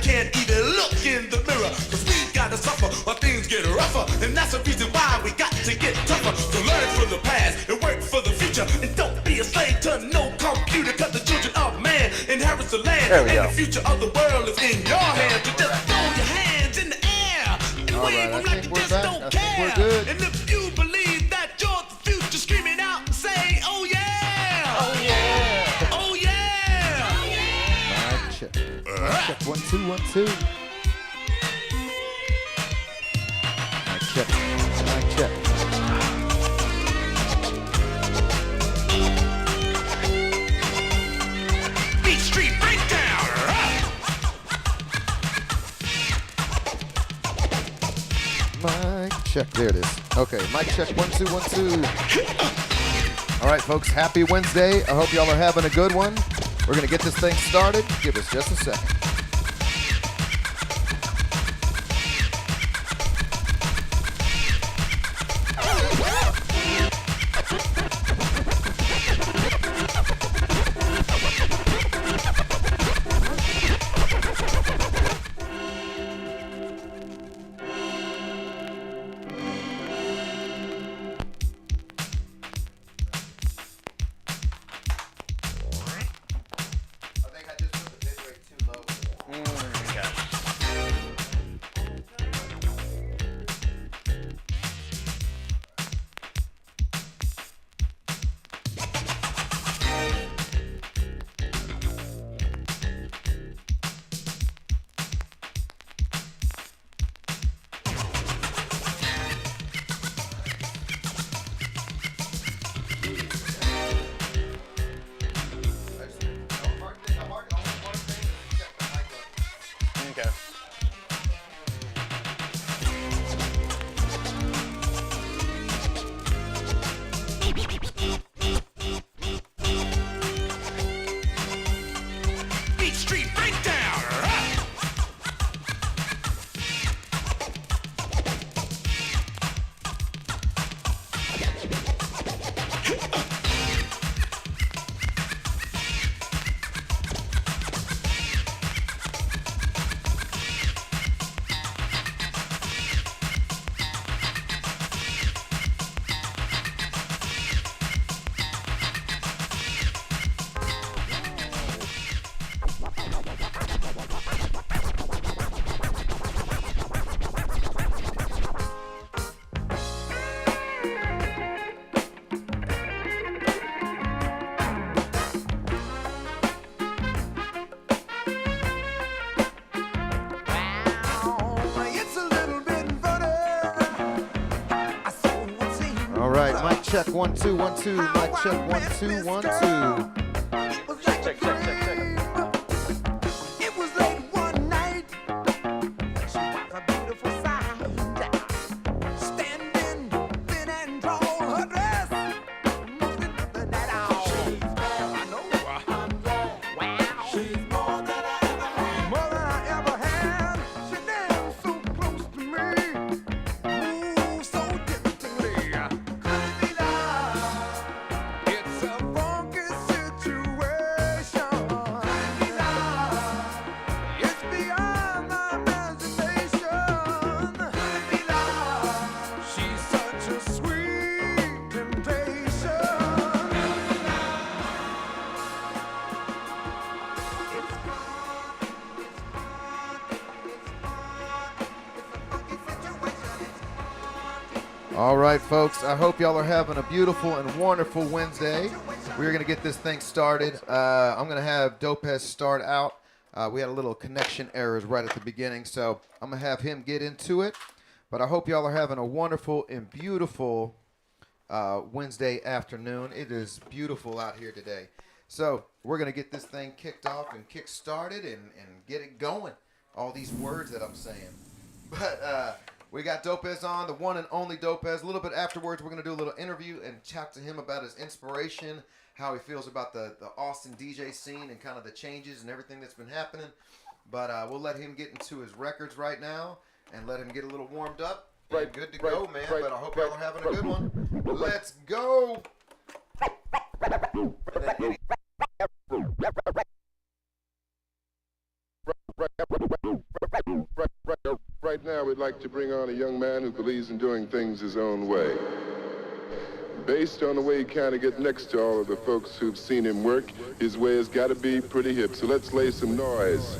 can't even look in the mirror. Cause we gotta suffer or things get rougher. And that's the reason why we got to get tougher. So learn from the past and work for the future. And don't be a slave to no computer. Cause the children of man inherits the land. And the future of the world is in your hands. So just throw your hands in the air and wave them like you just don't care. And if you believe that you're the future, screaming out and say, oh yeah! Oh yeah! Oh yeah! Oh yeah! Mic check. Mic check. 1 2 1 2. Mic check. Mic check. Beat Street Breakdown! Mic check. There it is. Okay, mic check. 1 2 1 2. All right, folks. Happy Wednesday. I hope y'all are having a good one. We're gonna get this thing started. Give us just a second. Beat Street Breakdown! All right, mic check. 1 2 1 2. Mic check. 1 2 1 2. Check, check, check, check. It was late one night. She was a beautiful sight. Standing thin and tall, her dress mostly nothing at all. I know. Wow. She's more than I ever had. More than I ever had. She danced so close to me. Moved so temptingly. Could it be love? It's a funky situation. Could it be love? It's beyond my imagination. Could it be love? She's such a sweet temptation. Could it be love? It's fun, it's a funky situation. It's fun. All right, folks. I hope y'all are having a beautiful and wonderful Wednesday. We're gonna get this thing started. I'm gonna have Dopez start out. We had a little connection errors right at the beginning, so I'm gonna have him get into it. But I hope y'all are having a wonderful and beautiful Wednesday afternoon. It is beautiful out here today. So we're gonna get this thing kicked off and kick started and get it going. All these words that I'm saying. But we got Dopez on, the one and only Dopez. A little bit afterwards, we're going to do a little interview and chat to him about his inspiration, how he feels about the Austin DJ scene and kind of the changes and everything that's been happening. But we'll let him get into his records right now and let him get a little warmed up. Right, good to go, man. But I hope y'all are having a good one. Let's go. to bring on a young man who believes in doing things his own way. Based on the way he kind of gets next to all of the folks who've seen him work, his way has got to be pretty hip. So let's lay some noise.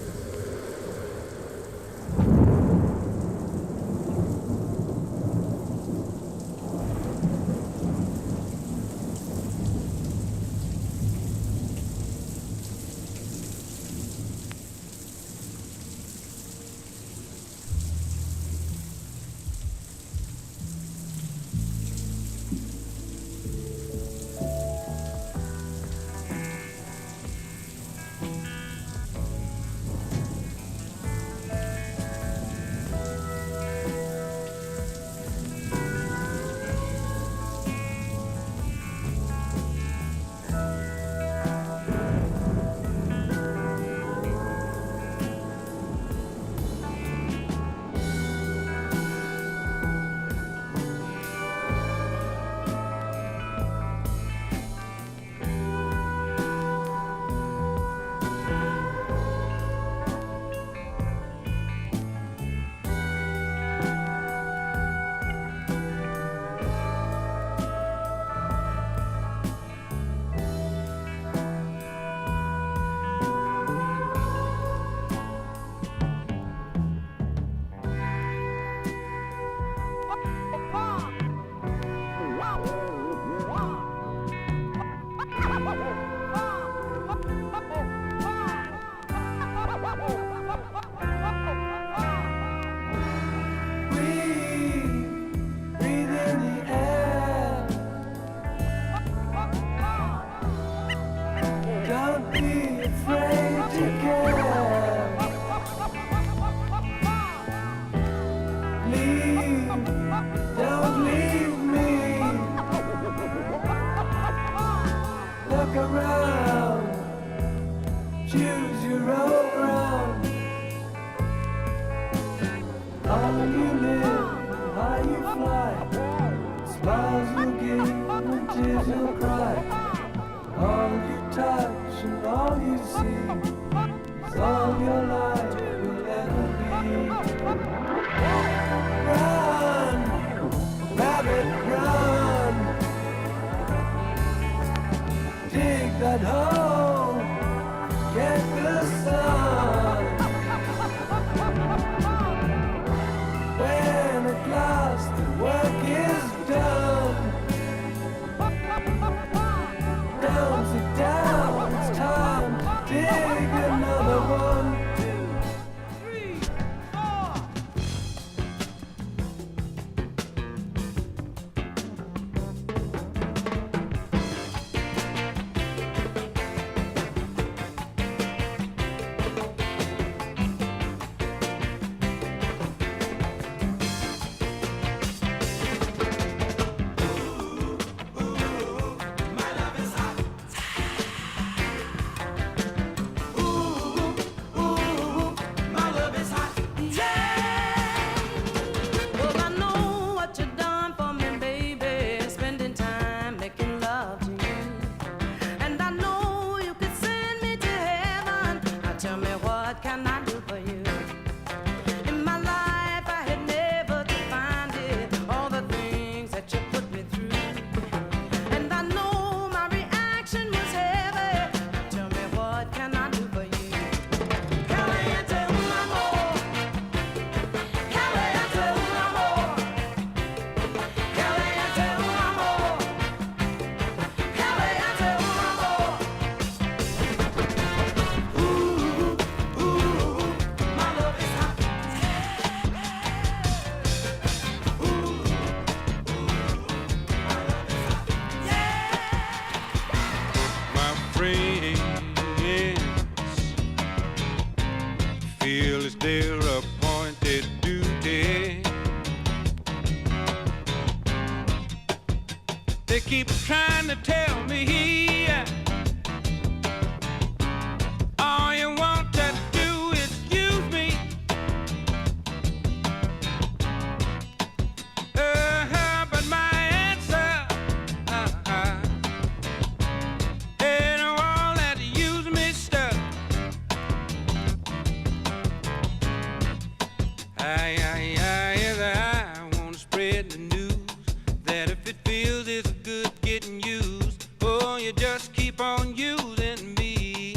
you just keep on using me.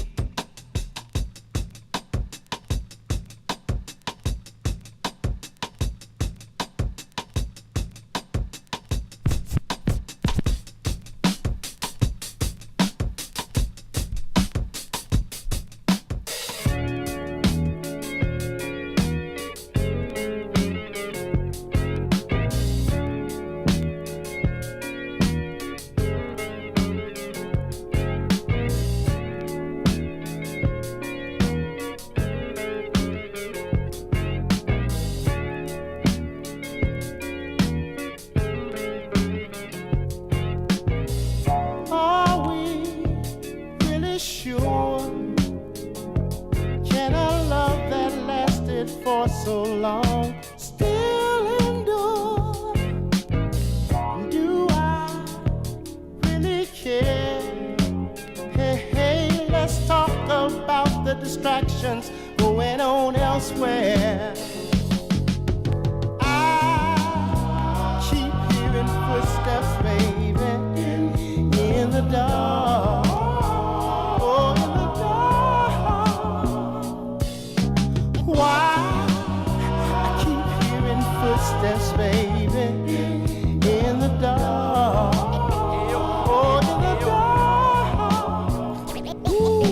Are we really sure? Can a love that lasted for so long still endure? Do I really care? Hey, hey, let's talk about the distractions going on elsewhere. I keep hearing footsteps, baby, in the dark. Oh, in the dark. Why? I keep hearing footsteps, baby, in the dark. Oh, in the dark. Ooh.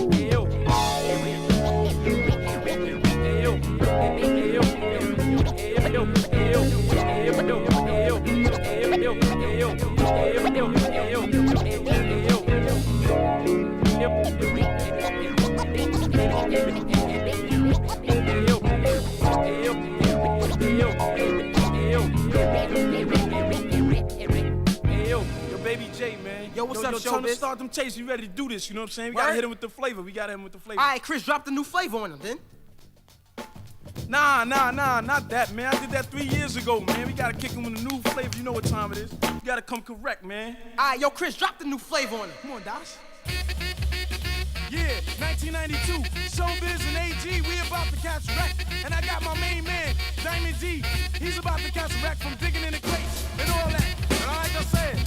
Baby J, man. Yo, what's up, Tell him to Showbiz? start them chasing. You ready to do this? You know what I'm saying? We Word? gotta hit him with the flavor. We gotta hit him with the flavor. All right, Chris, drop the new flavor on him, then. Nah, not that, man. I did that 3 years ago, man. We gotta kick him with a new flavor. You know what time it is. You gotta come correct, man. All right, yo, Chris, drop the new flavor on him. Come on, Dosh. Yeah, 1992. Showbiz and AG, we about to catch a wreck. And I got my main man, Diamond D. He's about to catch a wreck from digging in the crates and all that. And like I said,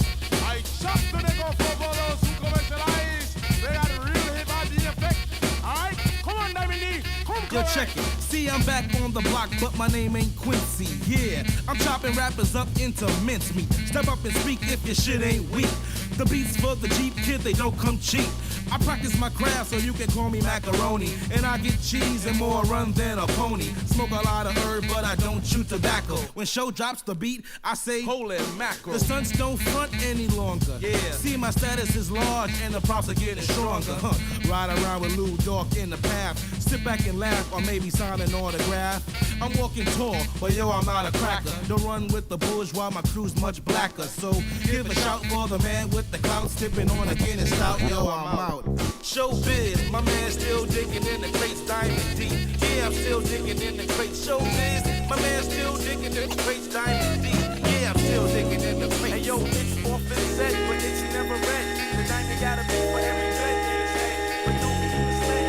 I shot the nigga for bolos who commercialize. They got a real hit by the effect. All right, come on, Diamond D. Come Yo, on. check it. See, I'm back on the block, but my name ain't Quincy. Yeah, I'm chopping rappers up into mincemeat. Step up and speak if your shit ain't weak. The beats for the Jeep kid, they don't come cheap. I practice my craft so you can call me macaroni. And I get cheese and more run than a pony. Smoke a lot of herb, but I don't chew tobacco. When show drops the beat, I say, Holy mackerel. the stunts don't front any longer. Yeah. See, my status is large and the props are getting stronger. Ride around with Lou Dog in the path. Sit back and laugh or maybe sign an autograph. I'm walking tall, but yo, I'm not a cracker. Don't run with the bourgeois, my crew's much blacker. So give a shout for the man with the clout, sipping on a Guinness stout. Yo, I'm out. Showbiz, my man still digging in the crates, Diamond D. Yeah, I'm still digging in the crates. Showbiz, my man still digging in the crates, Diamond D. Yeah, I'm still digging in the crates. Hey, yo, it's off and set, but it's never read. The diamond gotta be for every thread in his head. But don't be misled.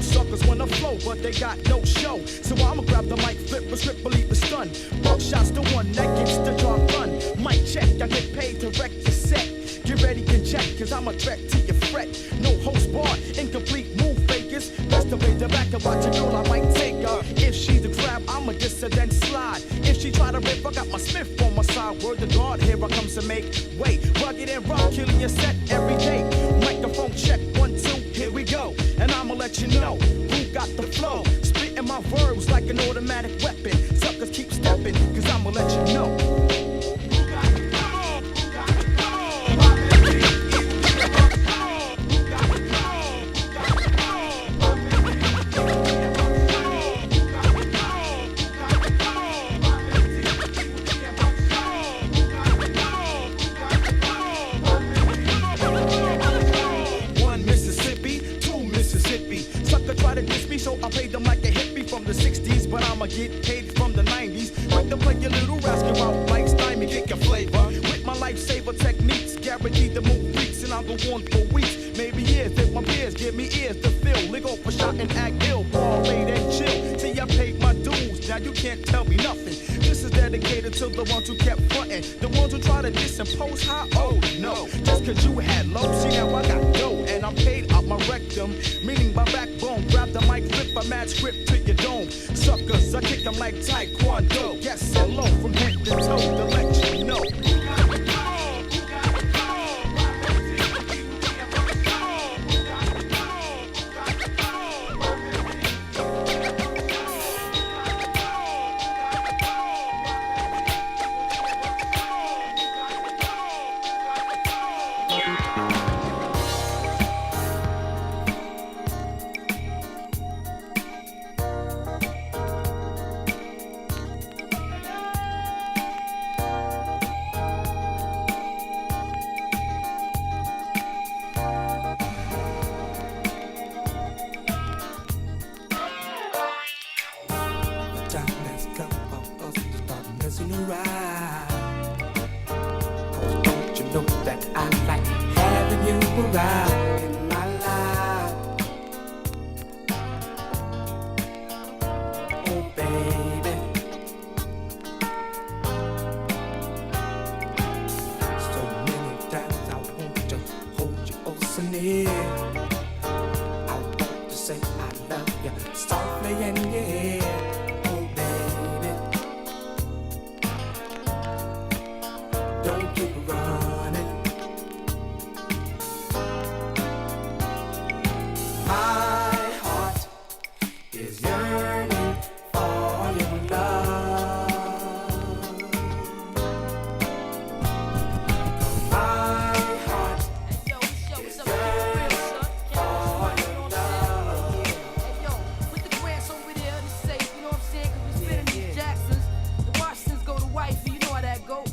Suckers wanna flow, but they got no show. So I'ma grab the mic, flip a strip, believe the stun. Buckshots the one that gets the job done. Mic check, I get paid to wreck your set. Get ready and check, cause I'm a threat to your fret. No host bar, incomplete move fakers. Best to play the back and watch a girl, I might take her. If she's a crab, I'ma diss her then slide. If she try to rip, I got my Smith on my side. Word to God, here I come to make way. Rugged and rough, killing your set every day. Microphone check, 1, 2, here we go. And I'ma let you know who got the flow. Spitting my verbs like an automatic weapon. Suckers keep stepping, cause I'ma let you know. So I played them like a hippie from the 60s, but I'ma get paid from the 90s. Quick to play your little rascal out like Stymie, get your flavor. With my lifesaver techniques, guaranteed to move freaks, and I'll go on for weeks, maybe years. If my peers give me ears to fill, lick off a shot and act ill, ball late and chill. See, I paid my dues, now you can't tell me nothing. This is dedicated to the ones who kept frontin', the ones who try to disimpose how old. No, just cause you had low, see now I got dough, and I'm paid out my rectum, meaning my backbone. Grab the mic, flip a mad script to your dome. Suckers, I kick them like Taekwondo. Yes, hello from head to toe to let you know.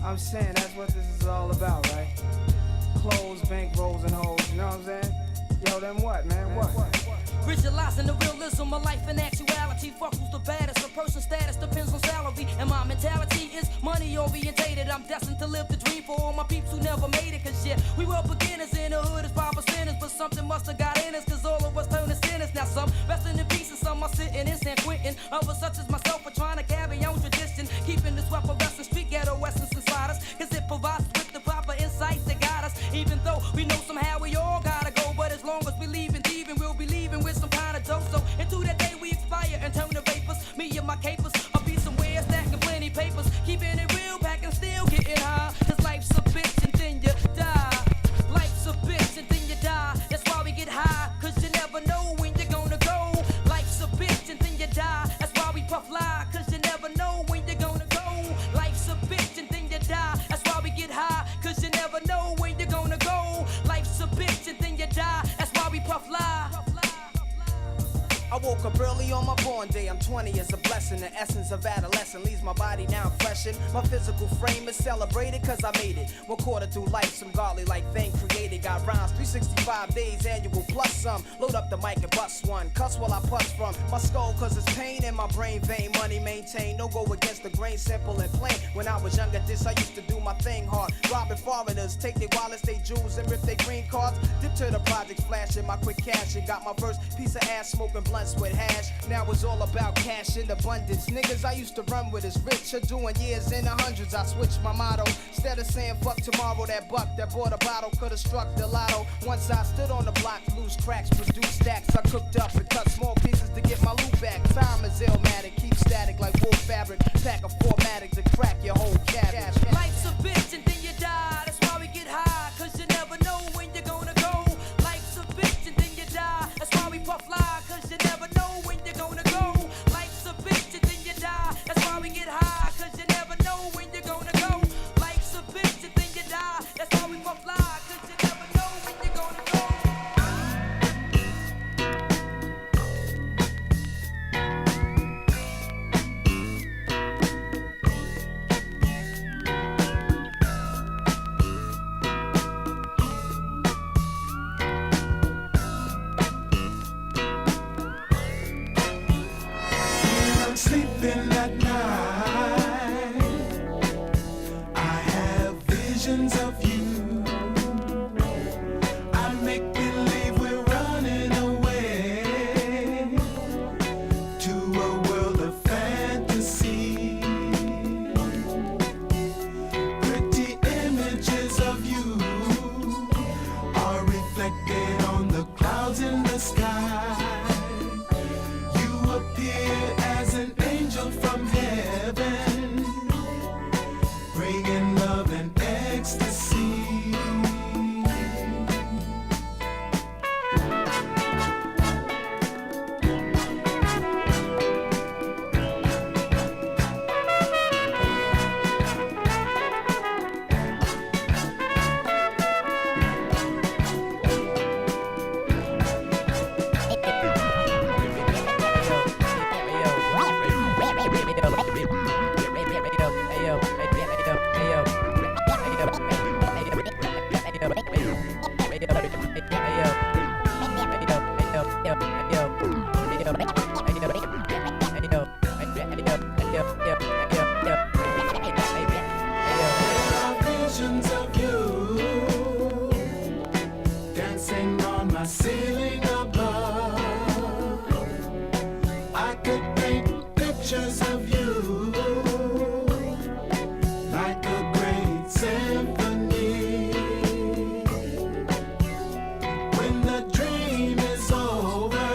I'm saying that's what this is all about, right? Clothes, bank rolls, and hoes, you know what I'm saying? Yo, then what, man? What? Visualizing the realism of life in actuality. Fuck who's the baddest. A person's status depends on salary. And my mentality is money orientated. I'm destined to live the dream for all my peeps who never made it. Cause yeah, we were beginners in the hood as 5%ers. But something must have got in us, cause all of us turned to sinners. Now some resting in peace and some are sitting in San Quentin. Others such as myself are trying to carry on tradition. Keeping this weapon wrestling street ghetto essence inside us. Cause it provides us with the proper insights that guide us. Even though we know somehow we all gotta go. But as long as we leave and thieving, we'll be leaving with some kind of dough. So into that day we expire and turn to vapors. Me and my capers, I'll be somewhere stacking plenty papers. Keeping it real, packing still getting high. Cause life's a bitch and then you die. Life's a bitch and then you die. That's why we get high, cause you never know when you're gonna go. Life's a bitch and then you die. That's why we puff woke up early on my born day. I'm 20 is a blessing. The essence of adolescence leaves my body now freshened. My physical frame is celebrated cause I made it. 1/4 through life, some godly like thing created. Got rhymes 365 days annual plus some. Load up the mic and bust one. Cuss while I puss from my skull cause it's pain in my brain vein. Money maintained, no go against the grain, simple and plain. When I was younger, this I used to do my thing hard. Robbing foreigners, take their wallets, they jewels, and rip their green cards. Dip to the projects, flashing my quick cash and got my first piece of ass smoking blunts with hash. Now it's all about cash in abundance. Niggas I used to run with is rich, are doing years in the hundreds. I switched my motto. Instead of saying fuck tomorrow, that buck that bought a bottle could've struck the lotto. Once I stood on the block, loose cracks, produced stacks. I cooked up and cut small pieces to get my loot back. Time is illmatic, keep static like wool fabric. Pack a 4-matic to crack your whole cabbage. Life's a bitch and then you die. That's why we get high, cause you never know when you're gonna go. Life's a bitch and then you die. That's why we puff fly, cause you never know when you're gonna go. Life's a bitch and then you die. That's why we get high, cause you never know when you're gonna go. Life's a bitch and then you die. That's why we puff fly, cause you never know when you're gonna go. I'm sleeping at night. I have visions of you. I make believe we're running away to a world of fantasy. Pretty images of you are reflected on the clouds in the sky. You appear as an angel from heaven, bringing love and ecstasy. Visions of you dancing on my ceiling above. I could paint pictures of you like a great symphony. When the dream is over,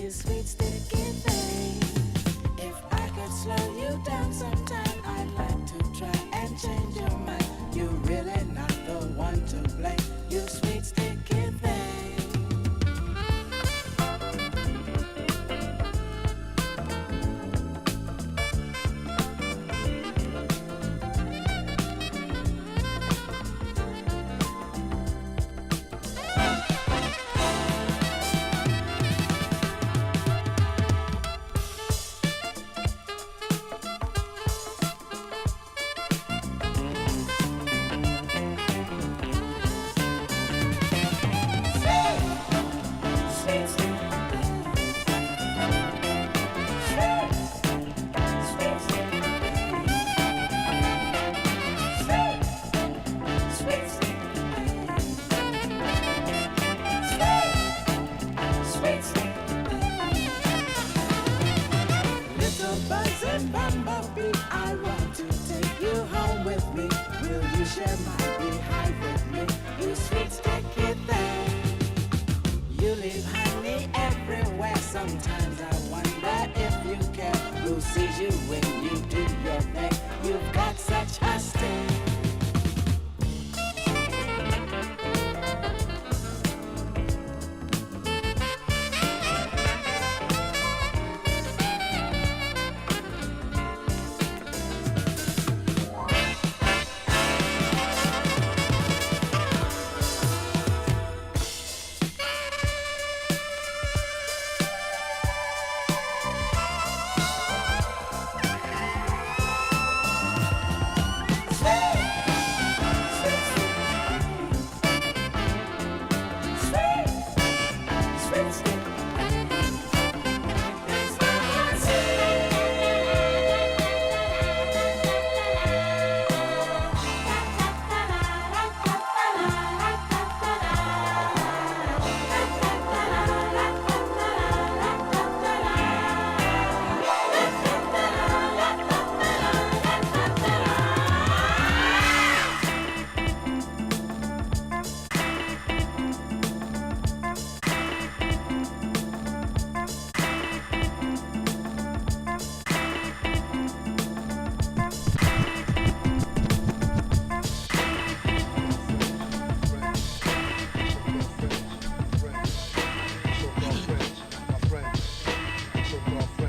you sweet sticky thing. If I could slow you down sometime, I'd like to try and change your mind. You're really not the one to blame, you sweet sticky thing. Little buzzing bumblebee, I want to take you home with me. Will you share my beehive with me? You sweet sticky thing. You leave honey everywhere. Sometimes I wonder if you care. Who sees you when you do your thing? You've got such a sting.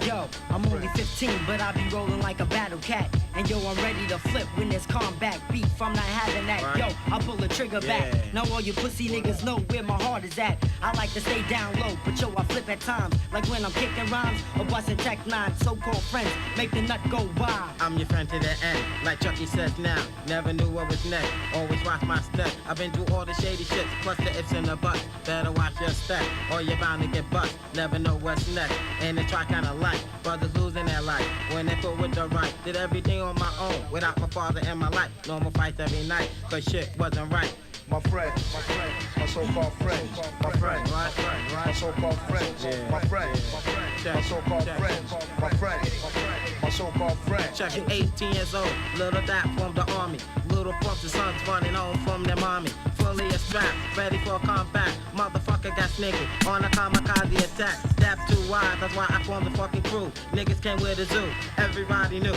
Yo, I'm only 15, but I be rolling like a battle cat. And yo, I'm ready to flip when there's combat beef. I'm not having that. Yo, I pull the trigger back. Now all you pussy niggas know where my heart is at. I like to stay down low, but yo, I flip at times. Like when I'm kicking rhymes or busting tech nines. So-called friends make the nut go wild. I'm your friend to the end, like Chucky says now. Never knew what was next, always watch my step. I've been through all the shady shits, plus the ifs and the buts. Better watch your step, or you're bound to get bust. Never know what's next, and it's try kinda like brothers losing their life when they put with the right. Did everything on my own, without my father in my life. Normal fights every night, cause shit wasn't right. My friends, my so-called friends, my friends, my so-called friends, my friends, my so-called friends, my friends, my so-called friends. Check it, 18 years old, little that from the army. Little folks and sons running home from their mommy. Fully a strap, ready for a comeback. Motherfucker got sneaky on a kamikaze attack. Step too wide, that's why I formed the fucking crew. Niggas came with the zoo, everybody knew.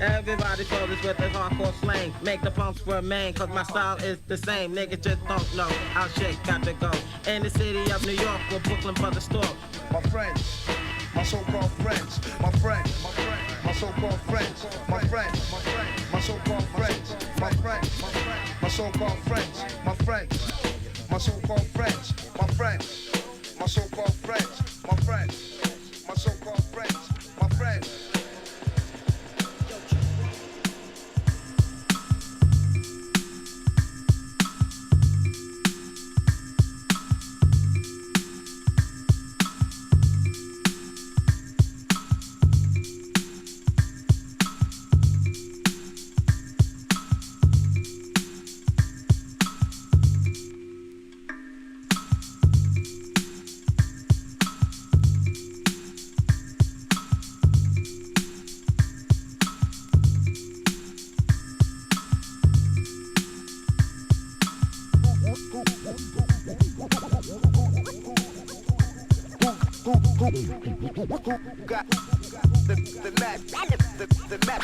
Everybody told us with this hardcore slang. Make the punks remain, cause my style is the same. Niggas just don't know how shit got to go. In the city of New York, where Brooklyn Brothers store. My friends, my so-called friends, my friends, my so-called friends, my friends, my so-called friends, my friends, my so-called friends, my friends, my so-called friends, my friends, my so-called friends, my friends, my so-called friends, my friends. got the knack? The knack,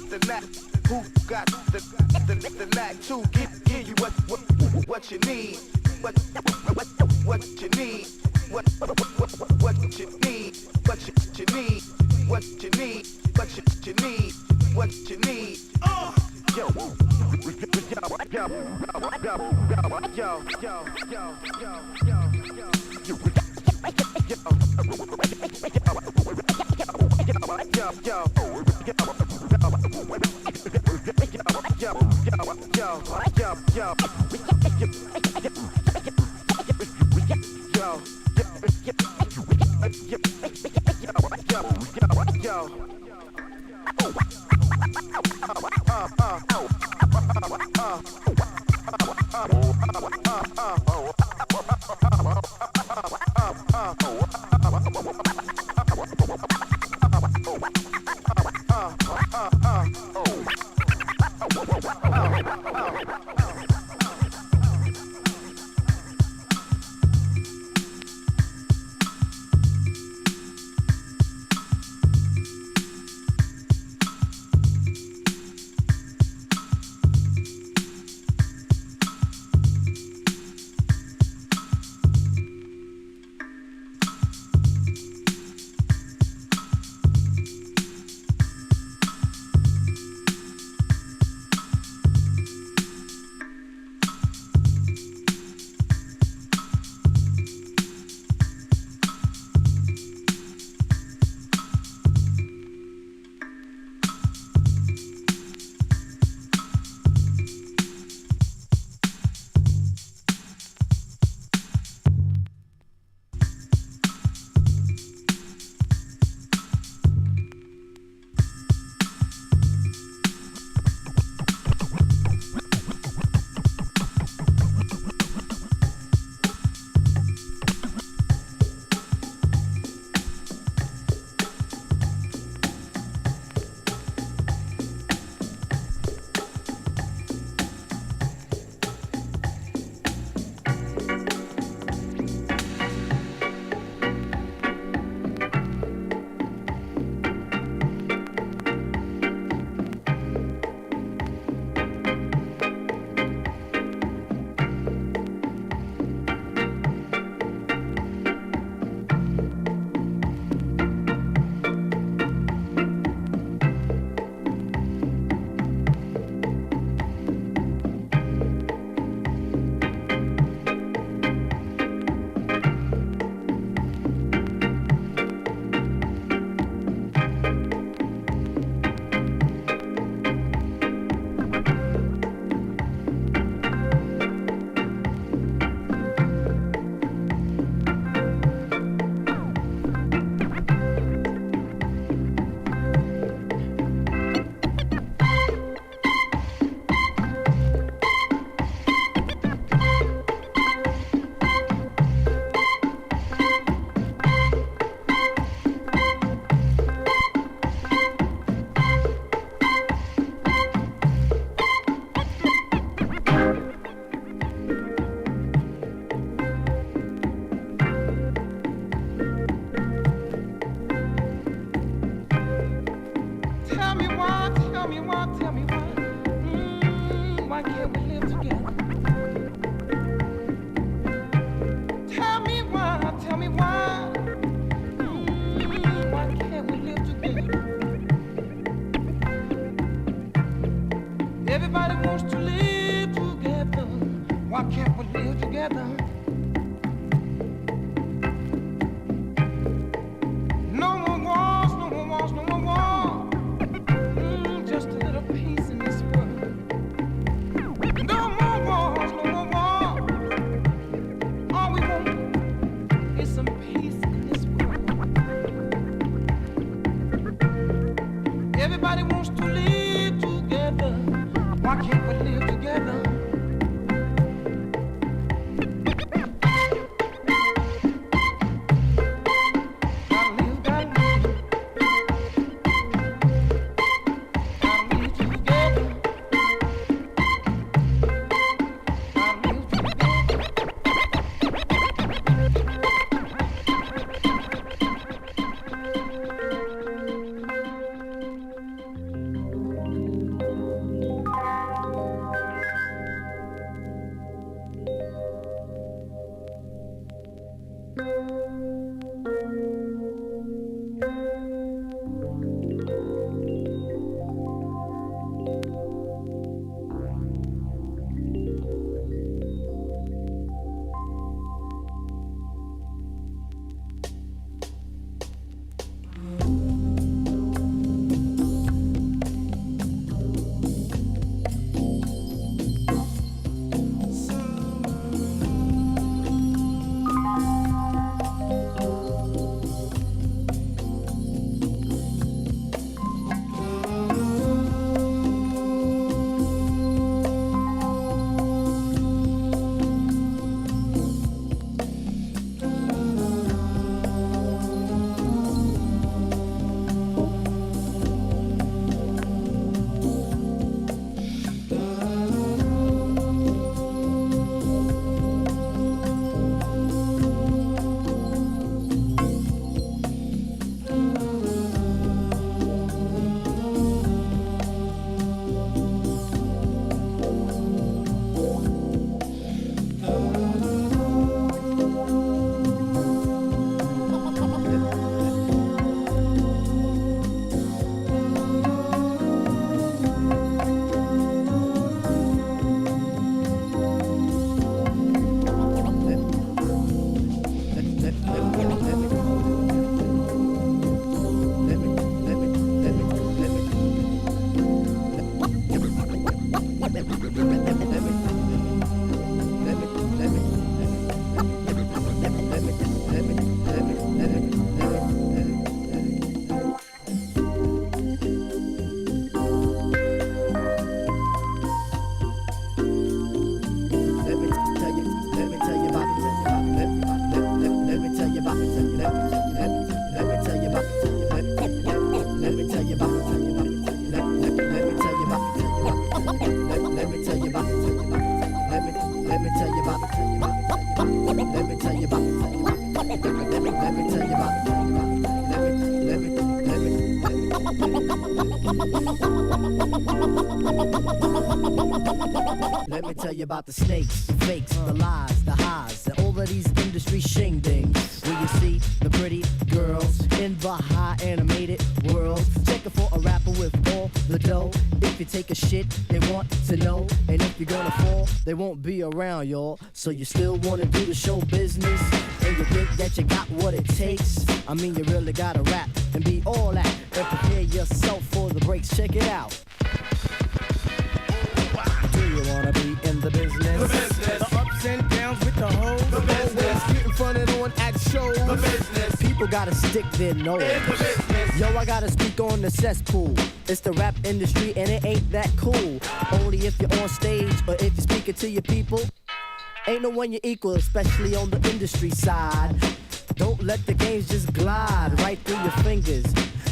the knack. Who got the knack to give you what you need? What you need? What you need? What you need? What you need? What you need? What you need? Yo, let me tell you about, let me tell you about, let me tell you about, let me tell you about, let me tell you about the snakes, the fakes, the lies, the highs, and all of these industry shingdings. Where you see the pretty girls in the high animated world, checking for a rapper with all the dough. If you take a shit, they want to know, and if you're gonna fall, they won't be around, y'all. So you still wanna do the show business, and you think that you got what it takes. I mean, you really gotta rap and be all that, and prepare yourself for the breaks. Check it out. Do you wanna be in the business? The business. The ups and downs with the hoes. The business. Getting fronted on at shows. The business. People gotta stick their nose. In the business. Yo, I gotta speak on the cesspool. It's the rap industry and it ain't that cool. Only if you're on stage or if you're speaking to your people. Ain't no one you equal, especially on the industry side. Don't let the games just glide right through your fingers.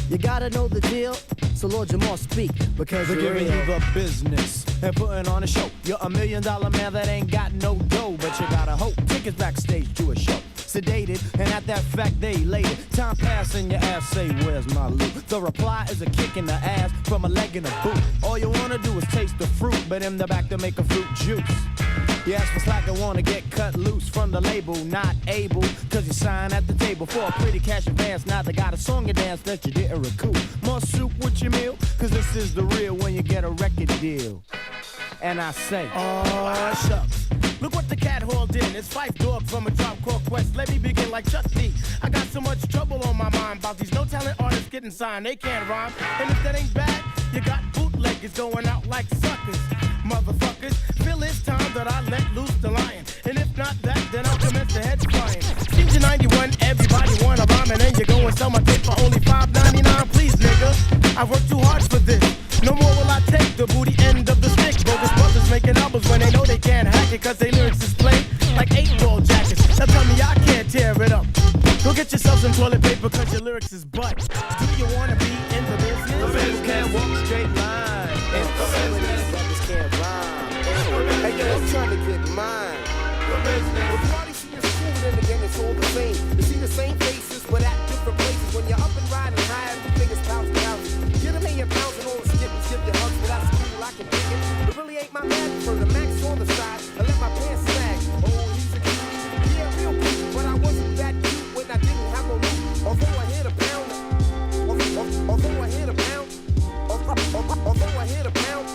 You gotta know the deal, so Lord Jamal speak, because they're giving you the business and putting on a show. You're $1 million man that ain't got no dough, but you gotta hope. Tickets backstage to a show. Sedated, and at that fact they elated. Time passing, your ass say, where's my loot? The reply is a kick in the ass from a leg in a boot. All you wanna do is taste the fruit, but in the back to make a fruit juice. You ask for slack and wanna get cut loose from the label, not able, cause you sign at the table for a pretty cash advance. Now they got a song and dance that you didn't recoup. More soup with your meal, cause this is the real when you get a record deal. And I say, oh shucks, look what the cat hauled in. It's Fife Dog from a Tribe Called Quest. Let me begin like Chuck D. I got so much trouble on my mind about these no talent artists getting signed. They can't rhyme, and if that ain't bad, you got bootleggers going out like suckers. Motherfuckers, feel it's time that I let loose the lion. And if not that, then I'll commence the heads flying. Seems 91, everybody wanna rhyme, and then you go and sell my tape for only $5.99. Please, nigga, I worked too hard for this. No more will I take the booty end of the stick. Bogus brothers making albums when they know they can't hack it, cause they lyrics is plain like 8-ball jackets. Now tell me I can't tear it up. Go get yourself some toilet paper, cause your lyrics is butt. Do you wanna be in the business? The business can't walk straight line. The business can't rhyme. Hey, yo, I'm trying to get mine. The business. Well, you already see your school, then again, it's all the same. You see the same faces, but at different places. When you're up and riding high, everything is pounds. Get $1 million and all the skip your hugs, but that's cool, I can dig it. It really ain't my bad for the max on the side. I let my pants sag. Oh, he's a cutie. Yeah, real cute, but I wasn't that cute when I didn't have a loot. Although I hit a pound. Although I hit a pound. Although I hit a pound.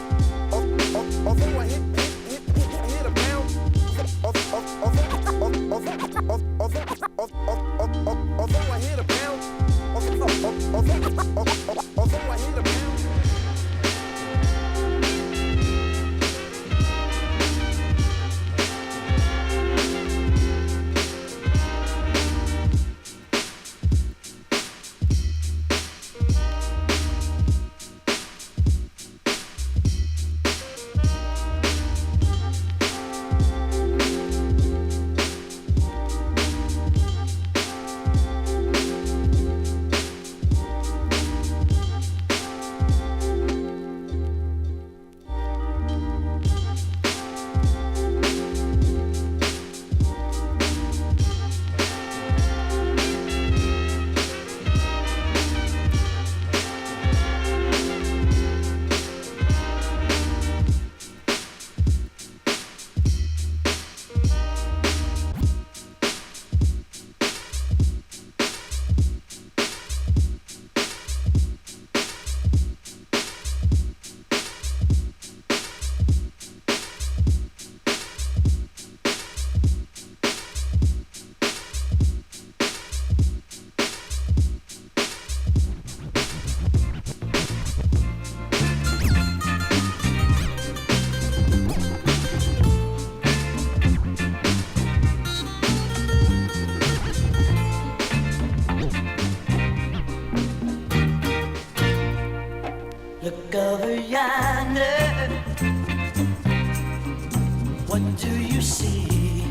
Although I hit a pound. Although I hit a pound. Although I hit a pound. Look over yonder. What do you see?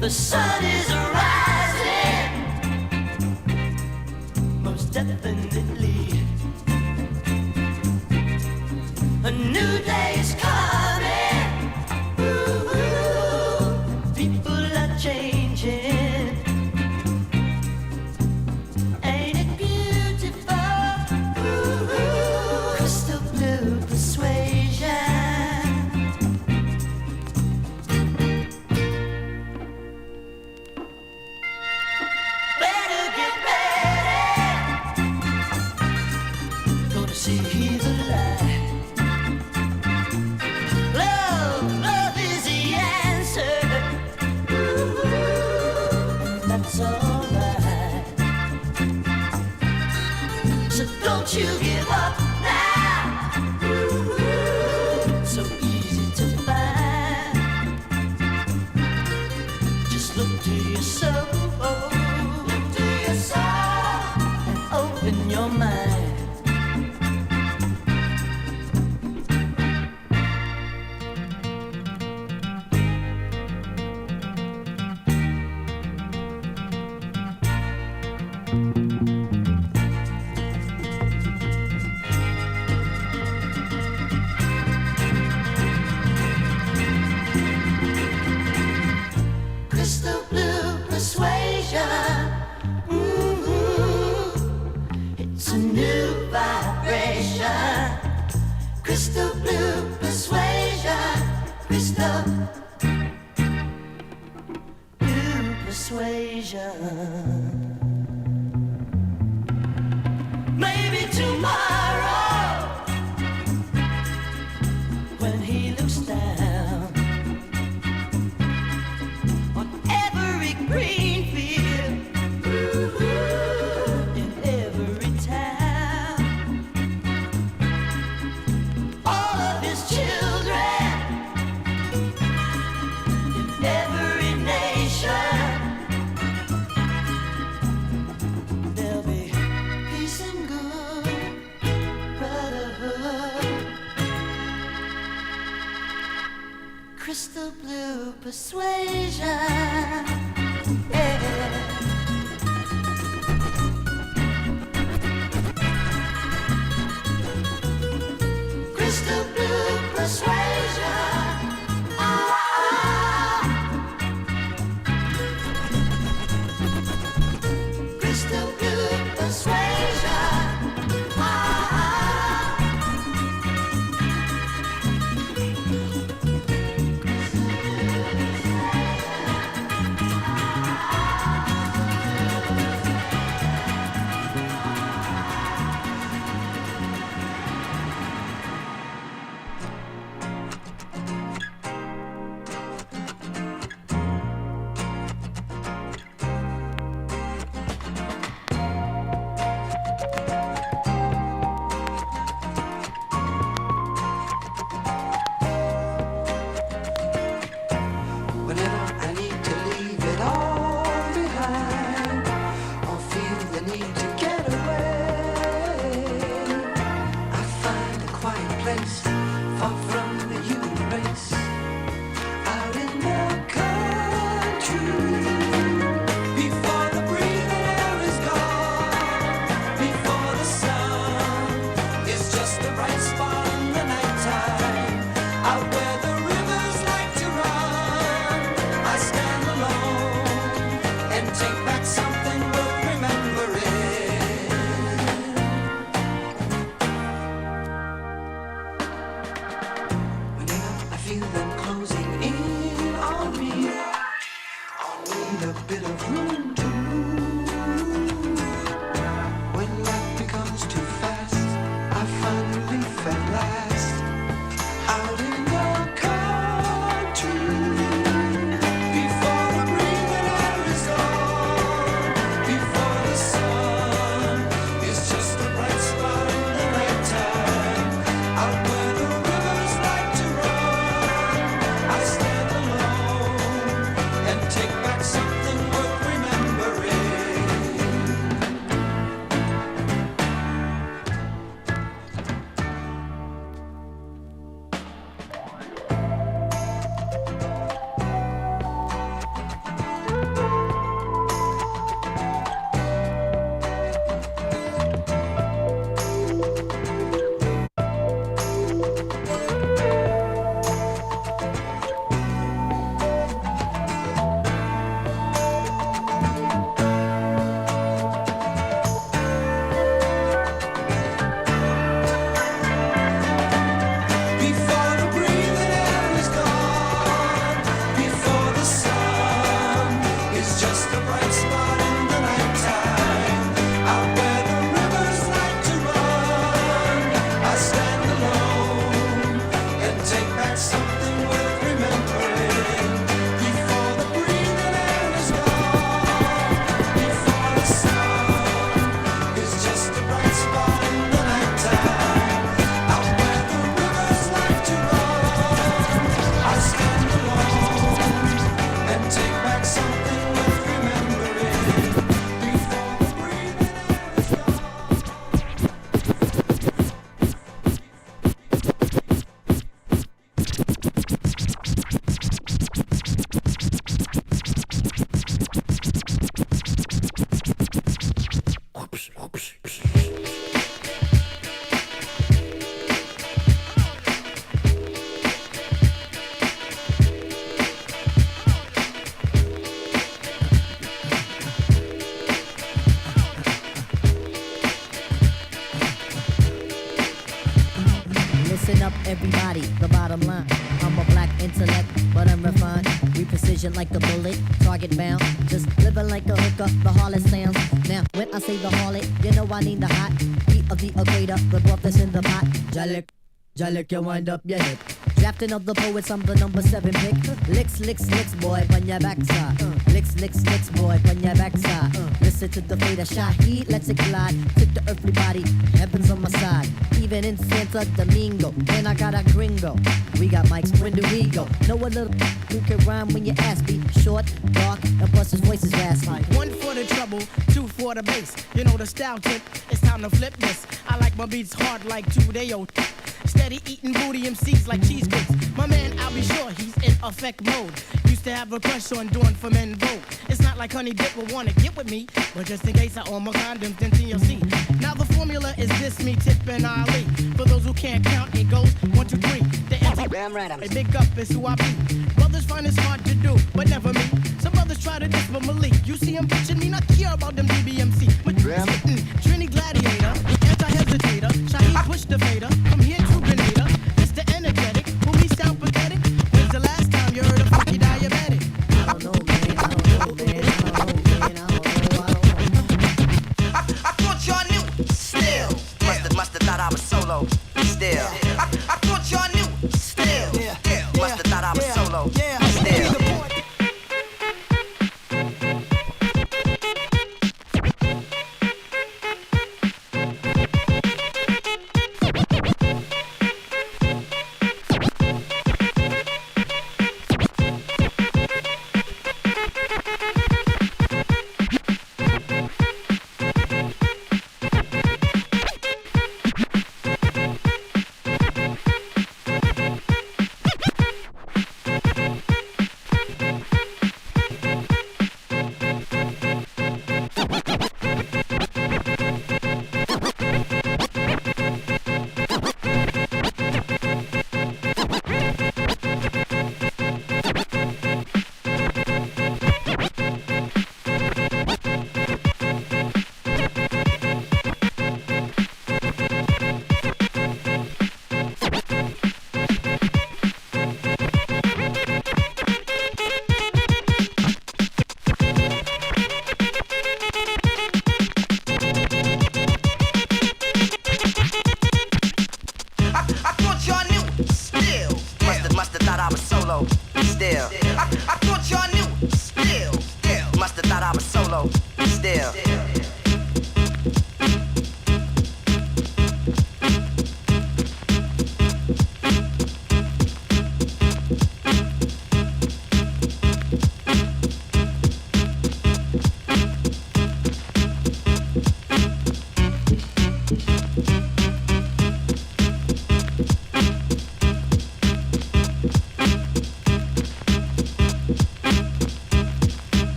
The sun is rising, most definitely. A new day is coming. Ooh, people are changing. Ain't it beautiful? Ooh, crystal blue persuasion. Better get ready. Gonna see the light. Love is the answer. Ooh, that's alright. So don't you give up now. Ooh, so easy to find. Just look to yourself. Look to yourself and open your mind. Crystal blue persuasion. It's a new vibration. Crystal blue persuasion. Crystal blue persuasion. Maybe tomorrow, when he looks down on every green field, in every town, all of his children, in every nation, there'll be peace and good brotherhood. Crystal blue persuasion. Yeah. Crystal blue persuasion. Crystal blue persuasion. Whenever I need to leave it all behind, or feel the need to get away, I find a quiet place far from the human race, out in the country. Before the breathing air is gone, before the sun is just the right spot in the nighttime, out where the rivers like to run, I stand alone and take back something worth remembering. Whenever I feel them closing in on me, I'll need a bit of room to move. When life becomes too fast, I find relief at last, out in the country. Before the breathing air is gone, before the sun is just the bright spot in the nighttime, out where the rivers like to run, Listen up, everybody, the bottom line. I'm a black intellect, but I'm refined. We precision like a bullet, target bound. Just living like a hooker, the harlot sounds. Now, when I say the harlot, you know I need the hot heat of the equator, the broth that's in the pot. Jalik, you wind up your hip. Drafting of the poets, I'm the number 7 pick. Licks, boy, on your backside. Licks, boy, on your backside. Listen to the fader, shot heat, let's it glide. Tip the earthly body, heaven's on my side. Even in Santo Domingo, and I got a gringo. We got mics, when do we go? Know a little who can rhyme when you ask me. Short, dark, and plus his voice is raspy. 1 for the trouble, 2 for the bass. You know the style tip, it's time to flip this. I like my beats hard like 2-day-old. Steady eating booty MCs like cheesecakes. My man, I'll be sure he's in effect mode. Used to have a crush on doing for men vote. It's not like Honey Dip would wanna get with me, but just in case I own my condoms, then TLC. Now the formula is this, me, Tip, and Ali. For those who can't count, it goes 1, 2, 3. The MC, damn right, a big up is who I be. Brothers find it's hard to do, but never me. Some brothers try to diss, but Malik, you see him bitching me, not care about them DBMC. But Trini Gladiator, anti-hesitator, Shaheed push the fader, from here to Grenada, Mr. Energetic, who we sound pathetic. When's the last time you heard a funky diabetic? I don't know, man, I thought y'all knew, still. Must've thought I was solo, still. I thought y'all knew, still. Must've thought I was solo, still.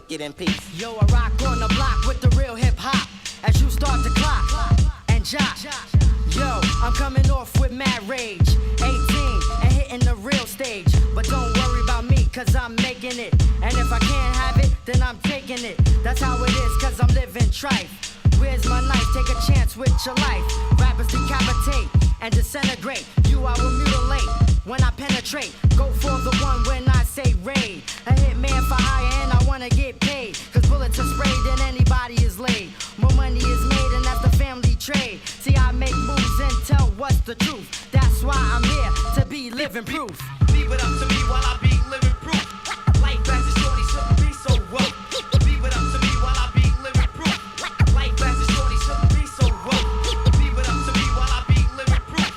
Get in peace. Yo, I rock on the block with the real hip hop. As you start to clock and jock. Yo, I'm coming off with mad rage. 18 and hitting the real stage. But don't worry about me, cause I'm making it. And if I can't have it, then I'm taking it. That's how it is, cause I'm living trife. Where's my knife? Take a with your life. Rappers decapitate and disintegrate. You I will mutilate when I penetrate. Go for the one when I say raid. A hitman for hire and I wanna get paid. Cause bullets are sprayed and anybody is laid. More money is made and that's the family trade. See, I make moves and tell what's the truth. That's why I'm here to be living proof. Leave it up to me while I be living proof. Life as a shorty shouldn't be so rough. Leave it up to me while I be living proof. Life as a shorty shouldn't be so rough. Leave it up to me while I be living proof.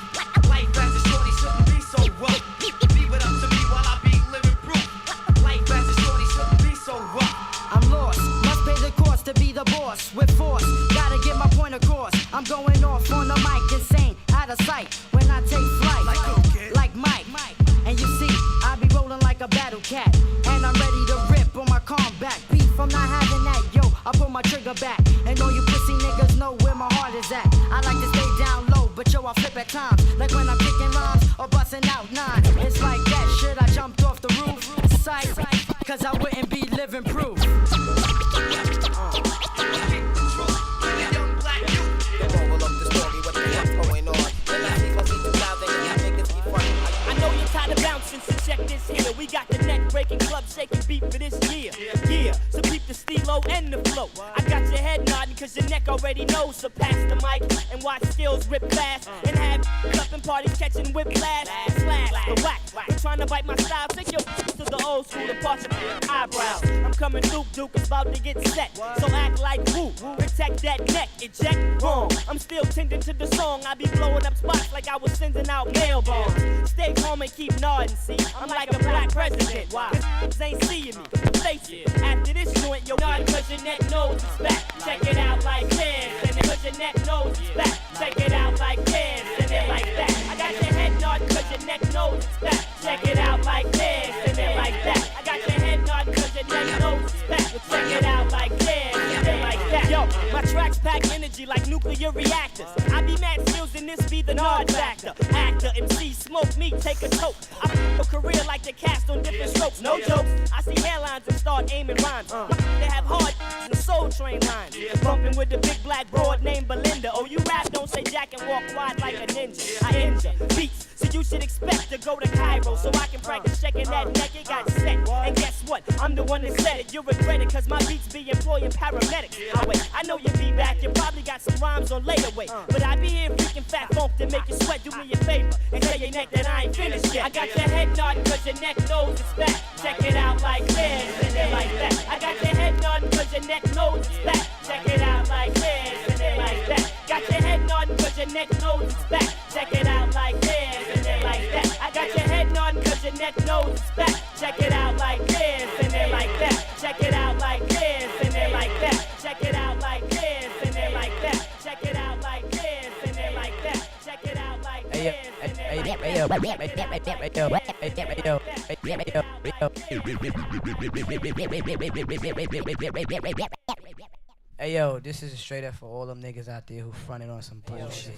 Life as a shorty shouldn't be so rough. Leave it up to me while I be living proof. Life as a shorty shouldn't be so rough. I'm lost, must pay the cost to be the boss. With force, gotta get my point across. I'm going off on the mic, insane, out of sight. When I take flight, like Mike. And you see, I be rolling like a battle cat. And I'm ready to rip on my combat. Beef, I'm not having that, yo. I pull my trigger back. And all you pussy niggas know where my heart is at. I like to stay down low, but yo, I flip at times. Like when I'm kicking rhymes or busting out nines. It's like that shit, I jumped off the roof. Sight, cause I wouldn't be living proof. I know you're tired of bouncing, so check this here. We got the neck-breaking, club-shaking beat for this year. Yeah, so keep the stilo and the flow. I got your head nodding, cause your neck already knows. So pass the mic and watch skills rip fast. And have up in parties catching whiplash. Slash the whack. You're trying to bite my style. Take your to the old school and part your eyebrows. I'm coming through, Duke is about to get set. So act like woo, protect that neck, eject wrong. I'm still tending to the song. I be blowing up spots like I was sending out mail bombs. Stay calm and keep nodding, see. I'm like a black president. Why? Cause ain't seeing me. Face it. After this joint, yo, nod cause your neck knows it's back. Check it out like this. And then cause your neck knows it's back. Check it out like this. And then like that. I got your head nod cause your neck knows it's back. Check it out like this. And then like that. I got your head nod cause your neck knows it's back. Well, check it out like this. And then like that. Yo, my tracks pack energy like nuclear reactors. I be mad skills and this be the nod factor. Actor, MC, smoke me, take a toke. I a career like the cast on different strokes. No jokes. I see hairlines and start aiming rhymes. They have hard and soul train lines. Bumping with the big black broad named Belinda. Oh, you rap, don't say jack and walk wide like a ninja. I injure beats, so you should expect to go to Cairo so I can practice checking that neck. It got set. And guess what? I'm the one that said it. You'll regret it cause my beats be employing paramedics. Oh, wait, I know you'll be back. You probably got some rhymes on later wait. But I be here freaking fat funk to make you sweat. Do me a favor and tell your neck that I ain't finished yet. I got your head nodding cause your neck knows it's back. Check it out like this and then like that. I got your head nodding cause your neck knows it's back. Check it out like this and then like that. Got your head nodding cause your neck knows it's back. Check it out like this and then like that. I got your head nodding cause your neck knows it's back. Check it out like this and then like that. Check it out like this and then like that. Check it out like this and then like that. Check it out like this and then like that. Check it out like this and then like that. Hey yo, this is straight up for all them niggas out there who fronted on some bullshit.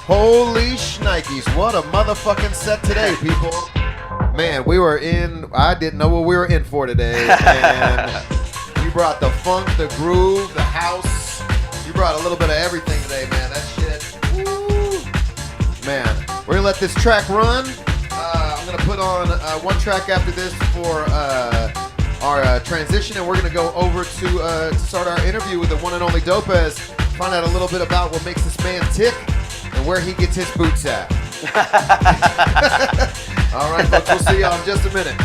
Holy shnikes, what a motherfucking set today, people. Man, I didn't know what we were in for today. And you brought the funk, the groove, the house. You brought a little bit of everything today, man. That shit, woo. Man, we're gonna let this track run. I'm gonna put on one track after this for our transition, and we're gonna go over to start our interview with the one and only Dopez. Find out a little bit about what makes this man tick and where he gets his boots at. All right, folks, we'll see y'all in just a minute.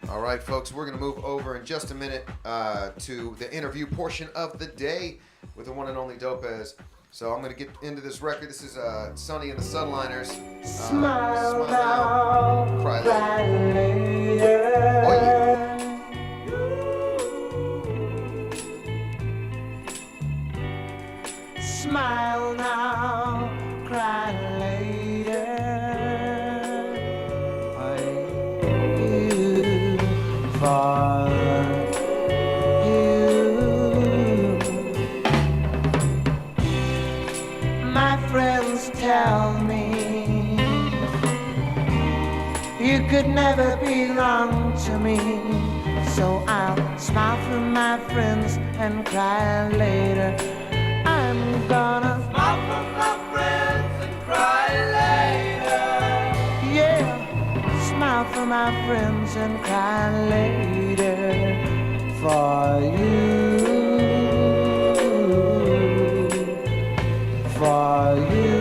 All right, folks, we're going to move over in just a minute to the interview portion of the day with the one and only Dopez. So I'm going to get into this record. This is Sonny and the Sunliners. Smile now, cry later. Oh, yeah. Smile now, cry later. For you, my friends tell me you could never belong to me. So I'll smile for my friends and cry later. I'm gonna smile for my friends and cry later. Yeah, smile for my friends and cry later for you. For you.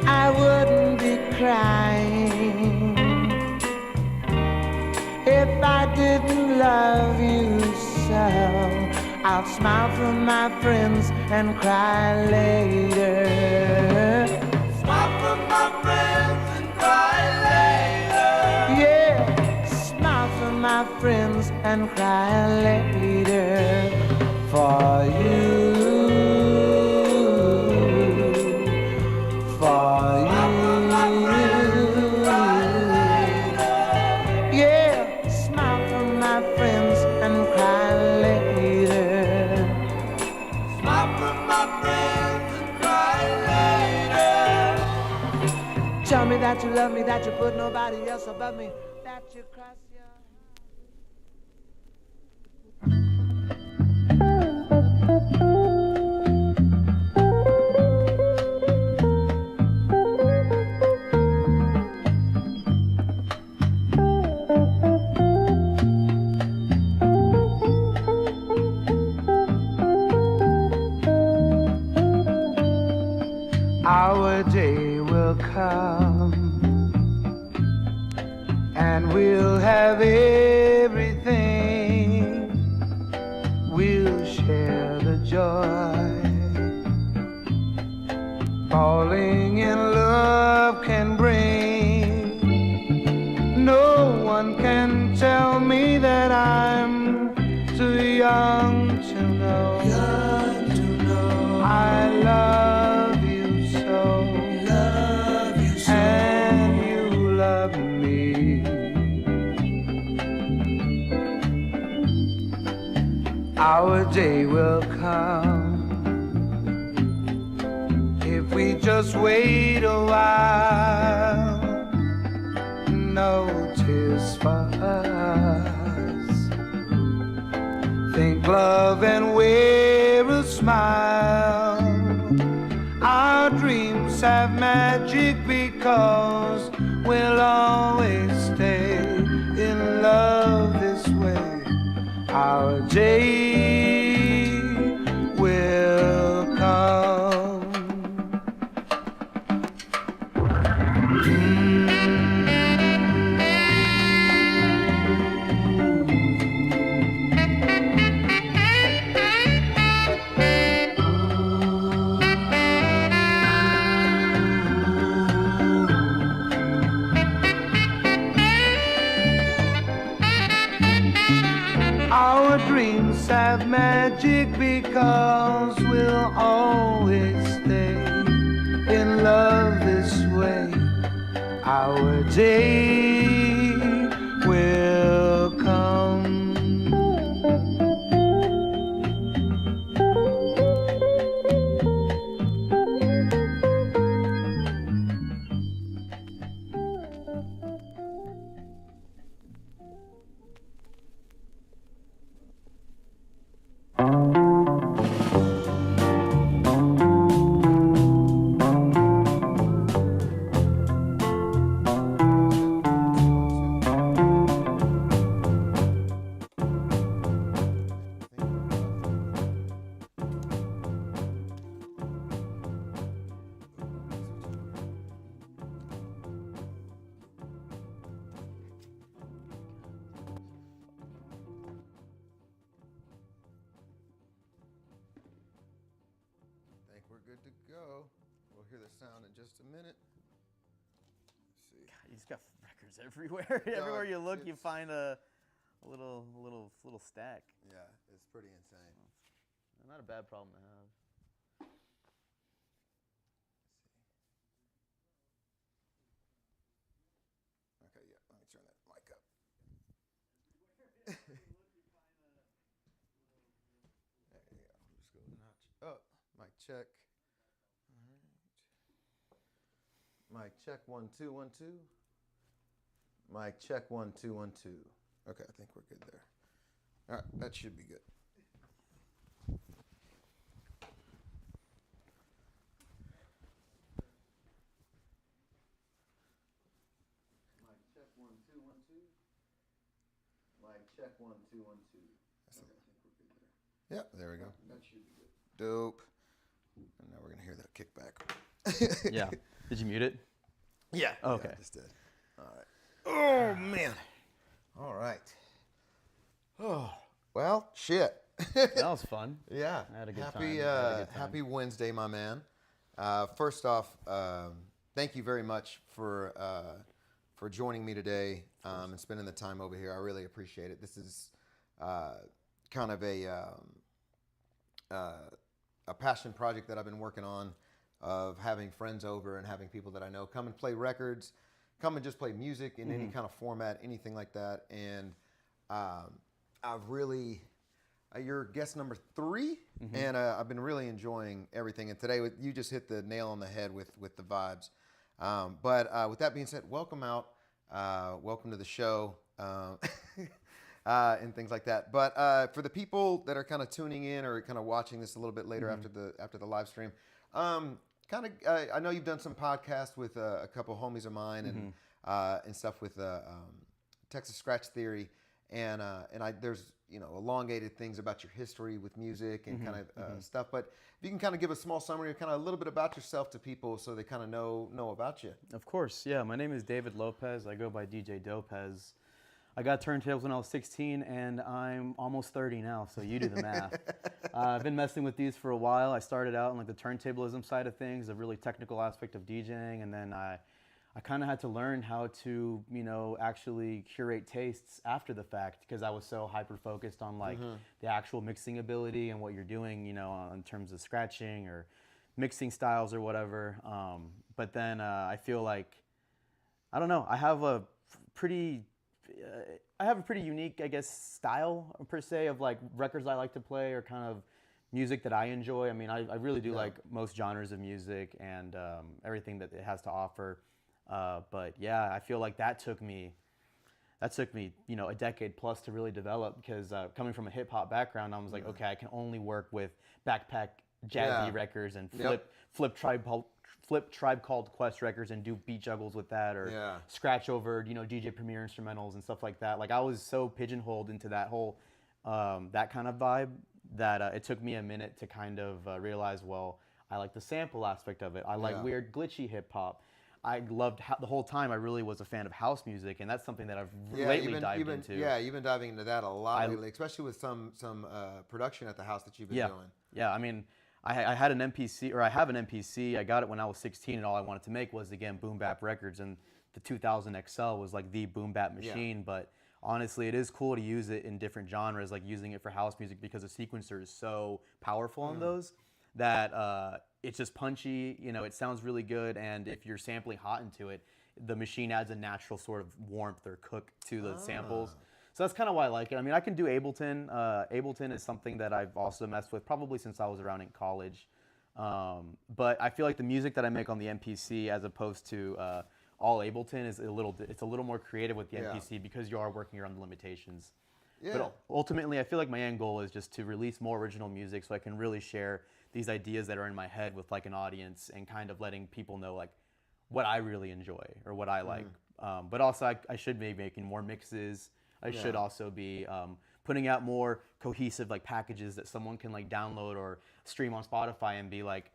I wouldn't be crying if I didn't love you so. I'll smile for my friends and cry later. Smile for my friends and cry later. Yeah, smile for my friends and cry later for you. For you. Yeah, smile for my friends and cry later. Smile for my friends and cry later. Tell me that you love me, that you put nobody else above me, that you cross your... Our day will come and we'll have everything. We'll share the joy. Falling in love can bring. No one can tell me that I'm too young to know. I love you so. And you love me. Our day will come if we just wait a while. No tears for us. Think love and wear a smile. Our dreams have magic because we'll always stay in love this way. Our day will come. Our dreams have magic because we'll always stay in love this way. Our day will come. Good to go. We'll hear the sound in just a minute. Let's see. He's got records everywhere. Everywhere you look, you find a little stack. Yeah, it's pretty insane. Not a bad problem to have. Okay, yeah. Let me turn that mic up. There you go. Just go a notch up. Mic check. All right. Mic check 1 2 1 2. Mic check 1 2 1 2. Okay, I think we're good there. All right, that should be good. Mic check 1 2 1 2. Mic check 1 2 1 2. Okay, I think we're good there. Yep, there we go. That should be good. Dope. And now we're gonna hear that kickback. Yeah. Did you mute it? Yeah. Okay. Yeah, I just did. All right. Oh man. All right. Oh well, shit. That was fun. Yeah. I had a good happy, time. I had a good time. Happy Wednesday, my man. First off, thank you very much for joining me today and spending the time over here. I really appreciate it. This is kind of a passion project that I've been working on, of having friends over and having people that I know come and play records, come and just play music in any kind of format, anything like that. And I've really, you're guest number 3, and I've been really enjoying everything. And today, you just hit the nail on the head with the vibes. But with that being said, welcome out, welcome to the show, and things like that. But for the people that are kind of tuning in or kind of watching this a little bit later after the live stream, I know you've done some podcasts with a couple homies of mine and stuff with Texas Scratch Theory, and there's elongated things about your history with music and kind of stuff. But if you can kind of give a small summary of kind of a little bit about yourself to people so they kind of know about you. Of course, yeah. My name is David Lopez. I go by DJ Dopez. I got turntables when I was 16, and I'm almost 30 now, so you do the math. I've been messing with these for a while. I started out in like the turntablism side of things, a really technical aspect of DJing, and then I kind of had to learn how to, actually curate tastes after the fact, because I was so hyper-focused on like the actual mixing ability and what you're doing, in terms of scratching or mixing styles or whatever. But then I feel like, I don't know, I have a pretty unique, I guess, style per se of like records I like to play or kind of music that I enjoy. I mean, I really do like most genres of music and everything that it has to offer. But yeah, I feel like that took me, a decade plus to really develop, because coming from a hip hop background, I was like, okay, I can only work with backpack jazzy records and flip Tribe Called Quest records and do beat juggles with that, or scratch over, DJ Premier instrumentals and stuff like that. Like I was so pigeonholed into that whole, that kind of vibe that it took me a minute to kind of realize, well, I like the sample aspect of it. I like weird glitchy hip hop. I loved the whole time. I really was a fan of house music, and that's something that I've lately dived into. Yeah, you've been diving into that a lot lately, especially with some production at the house that you've been doing. Yeah, I mean, I had an MPC, or I have an MPC. I got it when I was 16, and all I wanted to make was, again, boom bap records. And the 2000 XL was like the boom bap machine. Yeah. But honestly, it is cool to use it in different genres, like using it for house music, because the sequencer is so powerful on those that it's just punchy. It sounds really good. And if you're sampling hot into it, the machine adds a natural sort of warmth or cook to the samples. So that's kind of why I like it. I mean, I can do Ableton. Ableton is something that I've also messed with probably since I was around in college. But I feel like the music that I make on the MPC, as opposed to all Ableton, is it's a little more creative with the MPC, because you are working around the limitations. Yeah. But ultimately, I feel like my end goal is just to release more original music, so I can really share these ideas that are in my head with like an audience, and kind of letting people know like what I really enjoy or what I like. But also, I should be making more mixes. I should also be putting out more cohesive like packages that someone can like download or stream on Spotify and be like,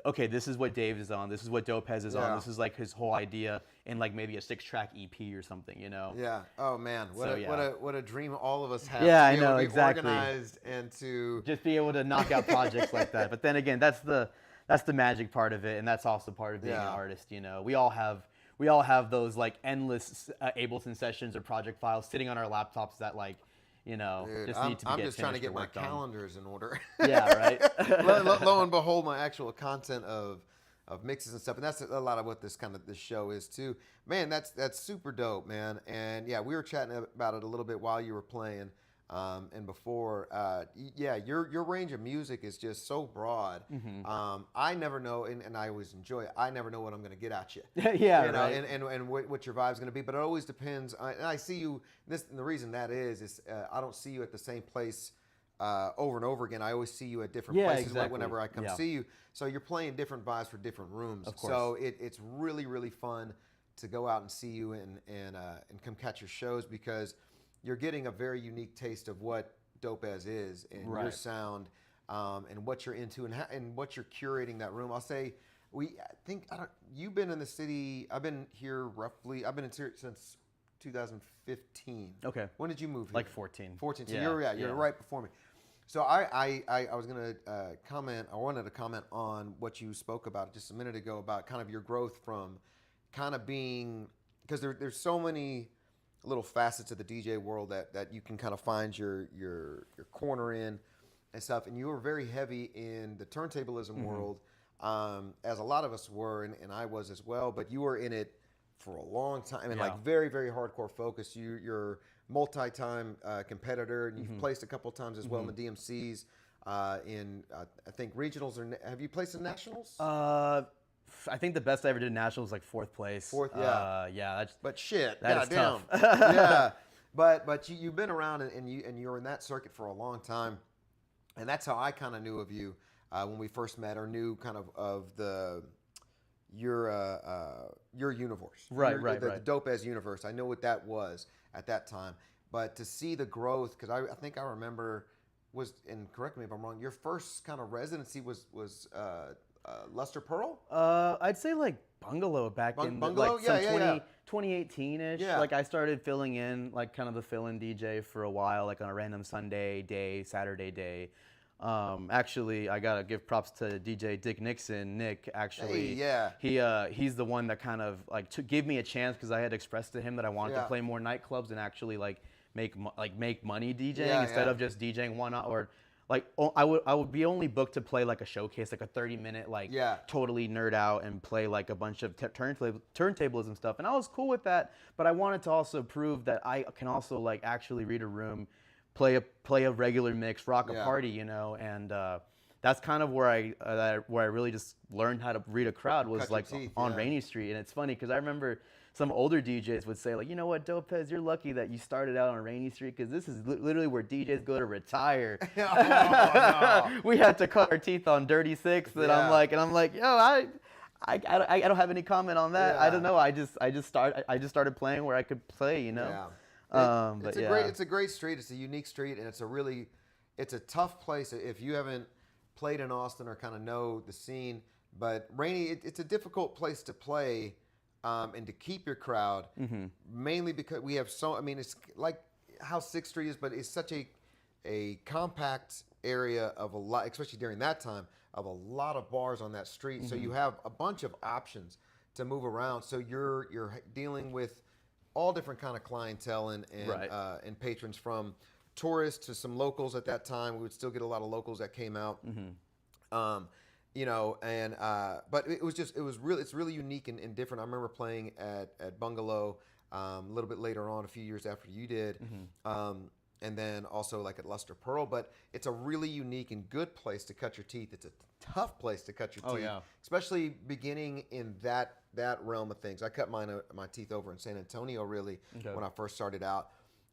okay, this is what Dave is on, this is what Dopez is on, this is like his whole idea in like maybe a 6-track EP or something, Yeah. Oh man, what a dream all of us have. Yeah, to I be know, able to be exactly. Organized and to just be able to knock out projects like that. But then again, that's the magic part of it, and that's also part of being an artist. We all have those like endless Ableton sessions or project files sitting on our laptops that like, Dude, just need to be I'm just trying to get my calendars in order. Yeah, right. Lo and behold, my actual content of mixes and stuff, and that's a lot of what this show is too. Man, that's super dope, man. And yeah, we were chatting about it a little bit while you were playing. and before. Yeah, your range of music is just so broad. I never know, and I always enjoy it. I never know what I'm going to get at you. Yeah, you know, right. and what your vibe's going to be. But it always depends. And I see you. And the reason that is I don't see you at the same place over and over again. I always see you at different places whenever I come see you. So you're playing different vibes for different rooms. Of course. So it's really, really fun to go out and see you and come catch your shows, because you're getting a very unique taste of what Dopez is and your sound, and what you're into and what you're curating that room. I'll say, you've been in the city. I've been here I've been in here since 2015. Okay. When did you move here? Like 14. 14. So you're right before me. So I was going to comment. I wanted to comment on what you spoke about just a minute ago about kind of your growth from kind of being, because there's so many little facets of the DJ world that you can kind of find your corner in and stuff. And you were very heavy in the turntablism world, as a lot of us were, and I was as well. But you were in it for a long time, and like very, very hardcore focus. You're multi-time competitor, and you've placed a couple of times as well in the DMCs, in I think regionals. Have you placed in nationals? I think the best I ever did in nationals was like 4th place. Yeah. But shit, that is damn. tough. Yeah, but you've been around and you were in that circuit for a long time, and that's how I kind of knew of you when we first met, or knew kind of your universe, the Dopez universe. I know what that was at that time, but to see the growth, because I think I remember and correct me if I'm wrong, your first kind of residency was Luster Pearl? I'd say like Bungalow back in Bungalow? Like 2018-ish. Yeah. Like I started filling in, like kind of the fill-in DJ for a while, like on a random Sunday day, Saturday day. Actually, I gotta give props to DJ Dick Nixon. Nick, actually, he's the one that kind of like gave me a chance, because I had expressed to him that I wanted to play more nightclubs and actually like make money DJing instead of just DJing one or. Like I would be only booked to play like a showcase, like a 30-minute, like totally nerd out and play like a bunch of turntablism stuff, and I was cool with that. But I wanted to also prove that I can also like actually read a room, play a regular mix, rock a party, you know, and that's kind of where I really just learned how to read a crowd, was like on Rainy Street. And it's funny because I remember some older DJs would say, like, you know what, Dopez, you're lucky that you started out on Rainy Street, because this is literally where DJs go to retire. No. We had to cut our teeth on Dirty Six, and I'm like, yo, I don't have any comment on that. I don't know. I just started playing where I could play, you know. It's a great street. It's a unique street, and it's a tough place if you haven't played in Austin or kind of know the scene. But Rainy, it's a difficult place to play. And to keep your crowd, mainly because we have it's like how 6th Street is, but it's such a compact area of a lot, especially during that time, of a lot of bars on that street. So you have a bunch of options to move around. So you're dealing with all different kind of clientele and patrons, from tourists to some locals. At that time, we would still get a lot of locals that came out. You know, and but it's really unique and different. I remember playing at Bungalow a little bit later on, a few years after you did, and then also like at Luster Pearl. But it's a really unique and good place to cut your teeth. It's a tough place to cut your teeth, especially beginning in that realm of things. I cut my teeth over in San Antonio really when I first started out.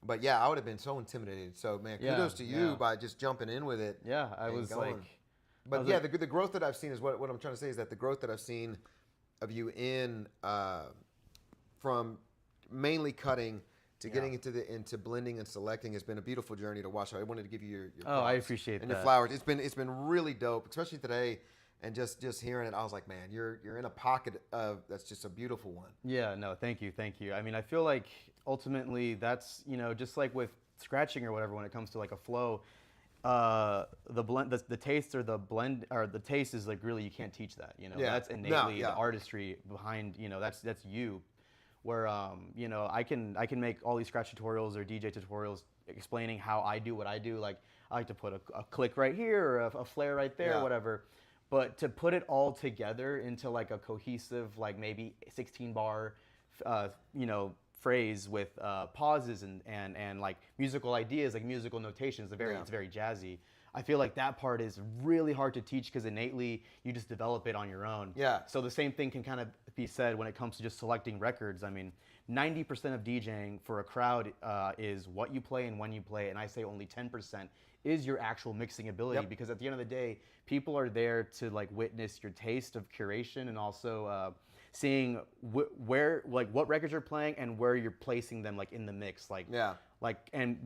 But yeah, I would have been so intimidated. So man, kudos to you by just jumping in with it. Yeah, I was going. like. But yeah, the growth that I've seen is what I'm trying to say is that the growth that I've seen of you in from mainly cutting to getting into blending and selecting has been a beautiful journey to watch. I wanted to give you your props I appreciate and that. your flowers. It's been really dope, especially today. And just hearing it, I was like, man, you're in a pocket of that's just a beautiful one. Yeah, no, thank you. I mean, I feel like ultimately that's, you know, just like with scratching or whatever, when it comes to like a flow. The taste or the blend or the taste is like really, you can't teach that, you know. That's innately the artistry behind, you know, that's you. Where you know, I can make all these scratch tutorials or DJ tutorials explaining how I do what I do. Like I like to put a click right here or a flare right there, whatever. But to put it all together into like a cohesive, like maybe 16 bar, you know, phrase with pauses and like musical ideas, like musical notations. It's very jazzy. I feel like that part is really hard to teach because innately you just develop it on your own. Yeah. So the same thing can kind of be said when it comes to just selecting records. I mean, 90% of DJing for a crowd is what you play and when you play, and I say only 10% is your actual mixing ability, because at the end of the day, people are there to like witness your taste of curation and also seeing where like what records you're playing and where you're placing them like in the mix, and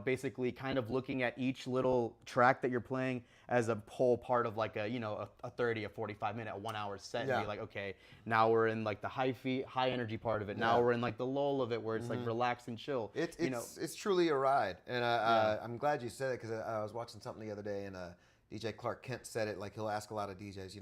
basically kind of looking at each little track that you're playing as a whole part of like a 30, a 45 minute, a 1 hour set, and be like, okay, now we're in like the high energy part of it. Now we're in like the lull of it where it's like relax and chill. It's truly a ride, and I'm glad you said it because I was watching something the other day, and DJ Clark Kent said it. Like he'll ask a lot of DJs,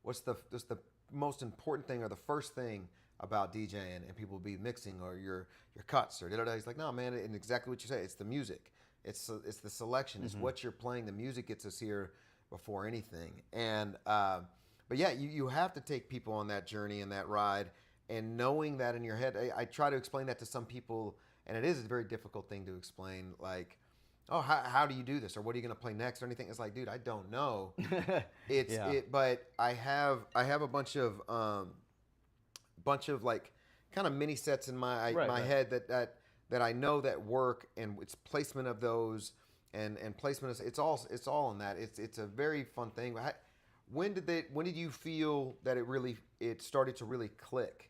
what's the most important thing or the first thing about DJing, and people will be mixing or your cuts or da-da-da. He's like, no, man, and exactly what you say. It's the music. It's the selection. It's what you're playing. The music gets us here before anything. And but yeah, you have to take people on that journey and that ride, and knowing that in your head. I try to explain that to some people, and it is a very difficult thing to explain. Like, oh, how do you do this, or what are you going to play next, or anything? It's like, dude, I don't know. But I have a bunch of like kind of mini sets in my head that I know that work, and it's placement of those and placement is it's all in that. It's a very fun thing. When did you feel that it started to really click?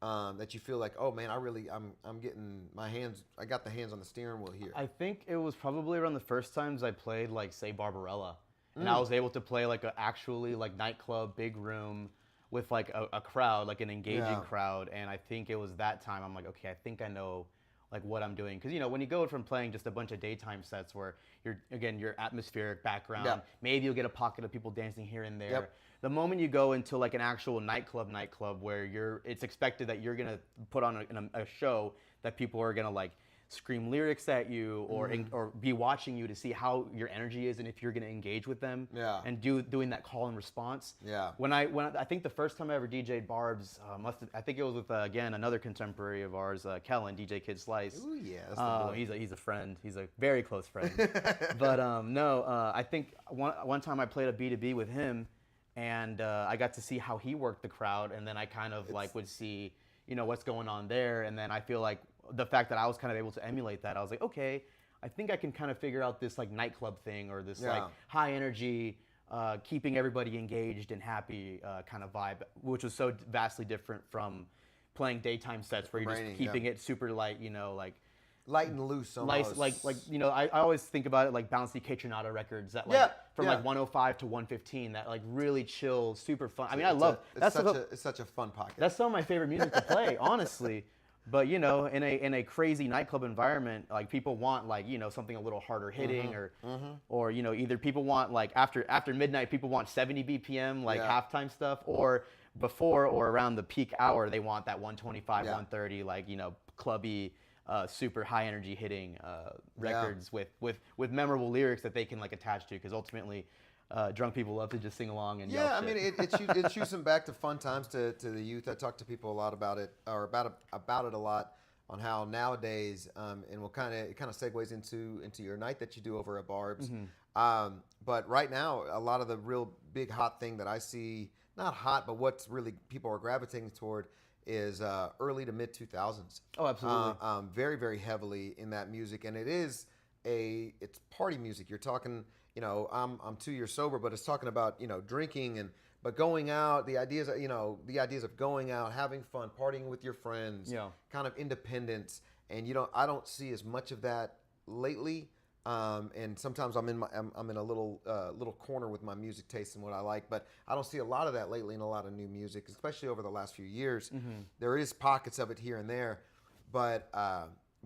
That you feel like, oh man, I'm getting I got the hands on the steering wheel here. I think it was probably around the first times I played like say Barbarella, and I was able to play like actually like nightclub, big room with like a crowd, like an engaging crowd, and I think it was that time I'm like, okay, I think I know like what I'm doing, because when you go from playing just a bunch of daytime sets where your atmospheric background, maybe you'll get a pocket of people dancing here and there. The moment you go into like an actual nightclub where it's expected that you're gonna put on a show that people are gonna like scream lyrics at you or be watching you to see how your energy is and if you're gonna engage with them. And doing that call and response. When I think the first time I ever DJ'd Barb's, I think it was with again another contemporary of ours, Kellen, DJ Kid Slice. Ooh yeah, that's the boy. He's a friend. He's a very close friend. But I think one time I played a B2B with him, and I got to see how he worked the crowd, and then I kind of would see what's going on there, and then I feel like the fact that I was kind of able to emulate that, I was like, okay, I think I can kind of figure out this like nightclub thing or this like high energy, keeping everybody engaged and happy kind of vibe, which was so vastly different from playing daytime sets where you're just keeping it super light, like light and loose almost. I always think about it like bouncy Kaytranada records that from like 105 to 115, that like really chill, super fun. I mean, it's such a fun pocket. That's some of my favorite music to play, honestly. But in a crazy nightclub environment, like people want like something a little harder hitting, or either people want like after midnight, people want 70 BPM like halftime stuff, or before or around the peak hour they want that 125, 130 like clubby, super high energy hitting records with memorable lyrics that they can like attach to, because ultimately drunk people love to just sing along and yell shit. I mean, it shoots them back to fun times to the youth. I talk to people a lot about it, or about it a lot, on how nowadays, and it kind of segues into your night that you do over at Barb's. But right now, a lot of the real big hot thing that I see, not hot, but what's really people are gravitating toward is early to mid 2000s. Oh, absolutely. Very, very heavily in that music, and it's party music. You're talking. I'm 2 years sober, but it's talking about drinking but going out. The ideas of going out, having fun, partying with your friends, kind of independence. And I don't see as much of that lately. And sometimes I'm in a little corner with my music taste and what I like, but I don't see a lot of that lately in a lot of new music, especially over the last few years. There is pockets of it here and there, but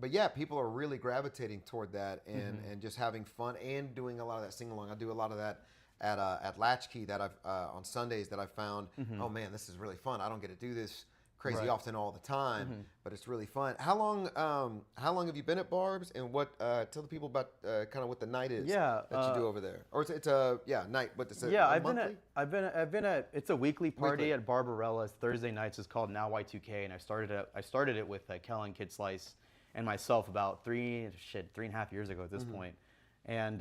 yeah, people are really gravitating toward that and just having fun and doing a lot of that sing along. I do a lot of that at Latchkey that I've on Sundays that I found. Oh man, this is really fun. I don't get to do this crazy Right. often all the time, Mhm. but it's really fun. How long have you been at Barb's, and what? Tell the people about kind of what the night is. Yeah, that you do over there, or it's a night. What is it? Yeah, monthly? I've been at. It's a weekly party Weekly. at Barbarella's Thursday nights. It's called Now Y2K, and I started it with Kellen, Kid Slice, and myself about 3.5 years ago at this point. And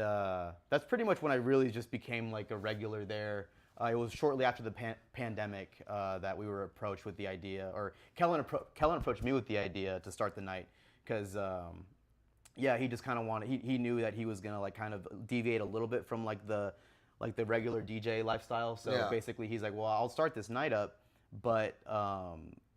that's pretty much when I really just became like a regular there. It was shortly after the pandemic that we were approached with the idea, or Kellen approached me with the idea to start the night, because he just kind of wanted. He knew that he was gonna like kind of deviate a little bit from like the regular DJ lifestyle. So basically, he's like, well, I'll start this night up, but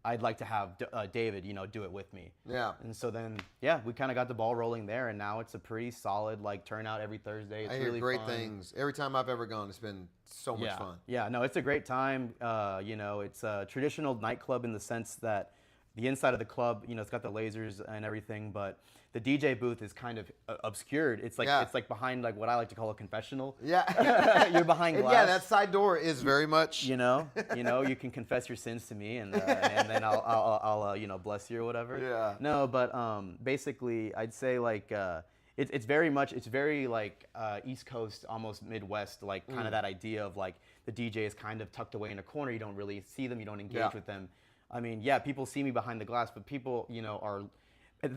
I'd like to have David, do it with me. Yeah. And so then, we kind of got the ball rolling there, and now it's a pretty solid like turnout every Thursday. It's I hear really great fun. things. Every time I've ever gone, it's been so much fun. Yeah, no, it's a great time. It's a traditional nightclub in the sense that the inside of the club, it's got the lasers and everything, but the DJ booth is kind of obscured. It's like behind like what I like to call a confessional. Yeah. You're behind glass. Yeah, that side door is very much. You can confess your sins to me, and then I'll bless you or whatever. Yeah. No, but basically, I'd say like it's very like East Coast, almost Midwest, like kind of that idea of like the DJ is kind of tucked away in a corner. You don't really see them. You don't engage with them. I mean, people see me behind the glass, but people, are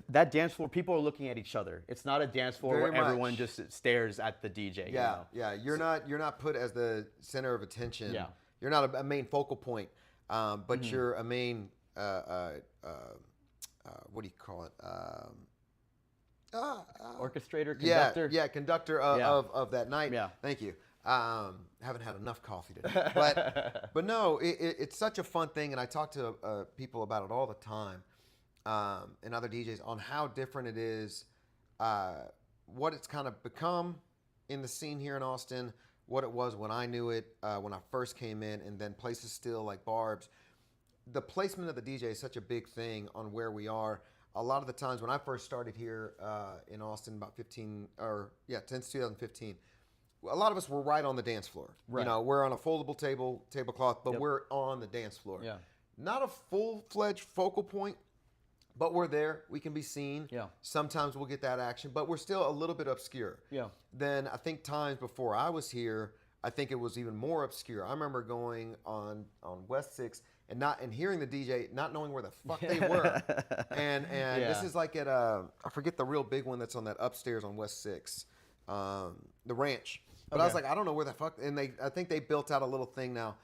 that dance floor. People are looking at each other. It's not a dance floor Very where much. everyone just stares at the DJ. Yeah, yeah. You're not put as the center of attention. Yeah. You're not a main focal point, but you're a main. What do you call it? Orchestrator, conductor. Yeah, conductor of that night. Yeah. Thank you. Haven't had enough coffee today, but no, it's such a fun thing, and I talk to people about it all the time, and other DJs on how different it is, what it's kind of become in the scene here in Austin, what it was when I knew it, when I first came in, and then places still like Barb's. The placement of the DJ is such a big thing on where we are. A lot of the times when I first started here in Austin about since 2015, a lot of us were right on the dance floor. Right. We're on a foldable tablecloth, but we're on the dance floor. Yeah. Not a full-fledged focal point, but we're there. We can be seen. Yeah. Sometimes we'll get that action, but we're still a little bit obscure. Yeah. Then I think times before I was here, I think it was even more obscure. I remember going on West 6 and hearing the DJ, not knowing where the fuck they were. and this is like at I forget the real big one that's on that upstairs on West 6, the Ranch. But I was like, I don't know where the fuck. And I think they built out a little thing now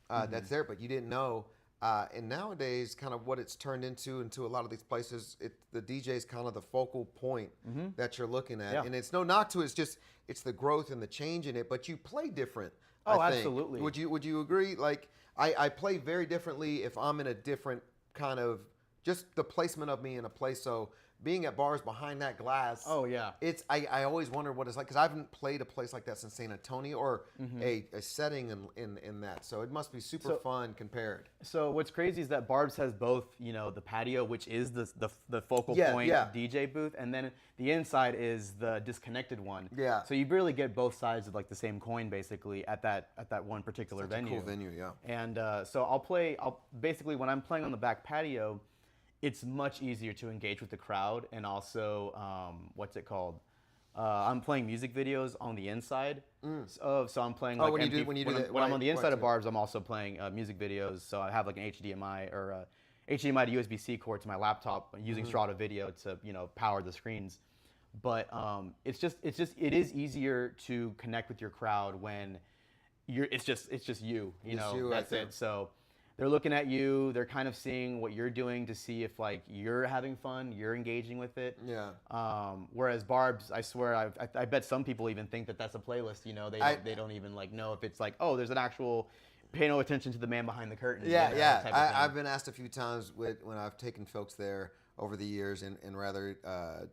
that's there, but you didn't know. And nowadays, kind of what it's turned into a lot of these places, the DJ is kind of the focal point that you're looking at. Yeah. And it's no knock to it. It's the growth and the change in it. But you play different. Oh, I think. absolutely. Would you agree? Like I play very differently if I'm in a different kind of just the placement of me in a place. So being at bars behind that glass. Oh yeah. I always wonder what it's like because I haven't played a place like that since San Antonio or a setting in that. So it must be super fun compared. So what's crazy is that Barb's has both, the patio, which is the focal point DJ booth, and then the inside is the disconnected one. Yeah. So you really get both sides of like the same coin basically at that one particular venue. Cool venue, yeah. And so I'll basically when I'm playing on the back patio, it's much easier to engage with the crowd, and also what's it called? I'm playing music videos on the inside. So I'm playing like when I'm on the inside of Barb's, I'm also playing music videos. So I have like an HDMI or HDMI to USB-C cord to my laptop using Strata Video to power the screens. But it is easier to connect with your crowd when it's just you. That's it. So they're looking at you. They're kind of seeing what you're doing to see if like you're having fun, you're engaging with it. Yeah. Whereas Barb's, I swear, I bet some people even think that that's a playlist. They don't even like know if it's like, oh, there's an actual. Pay no attention to the man behind the curtain. Yeah. I've been asked a few times when I've taken folks there over the years, and rather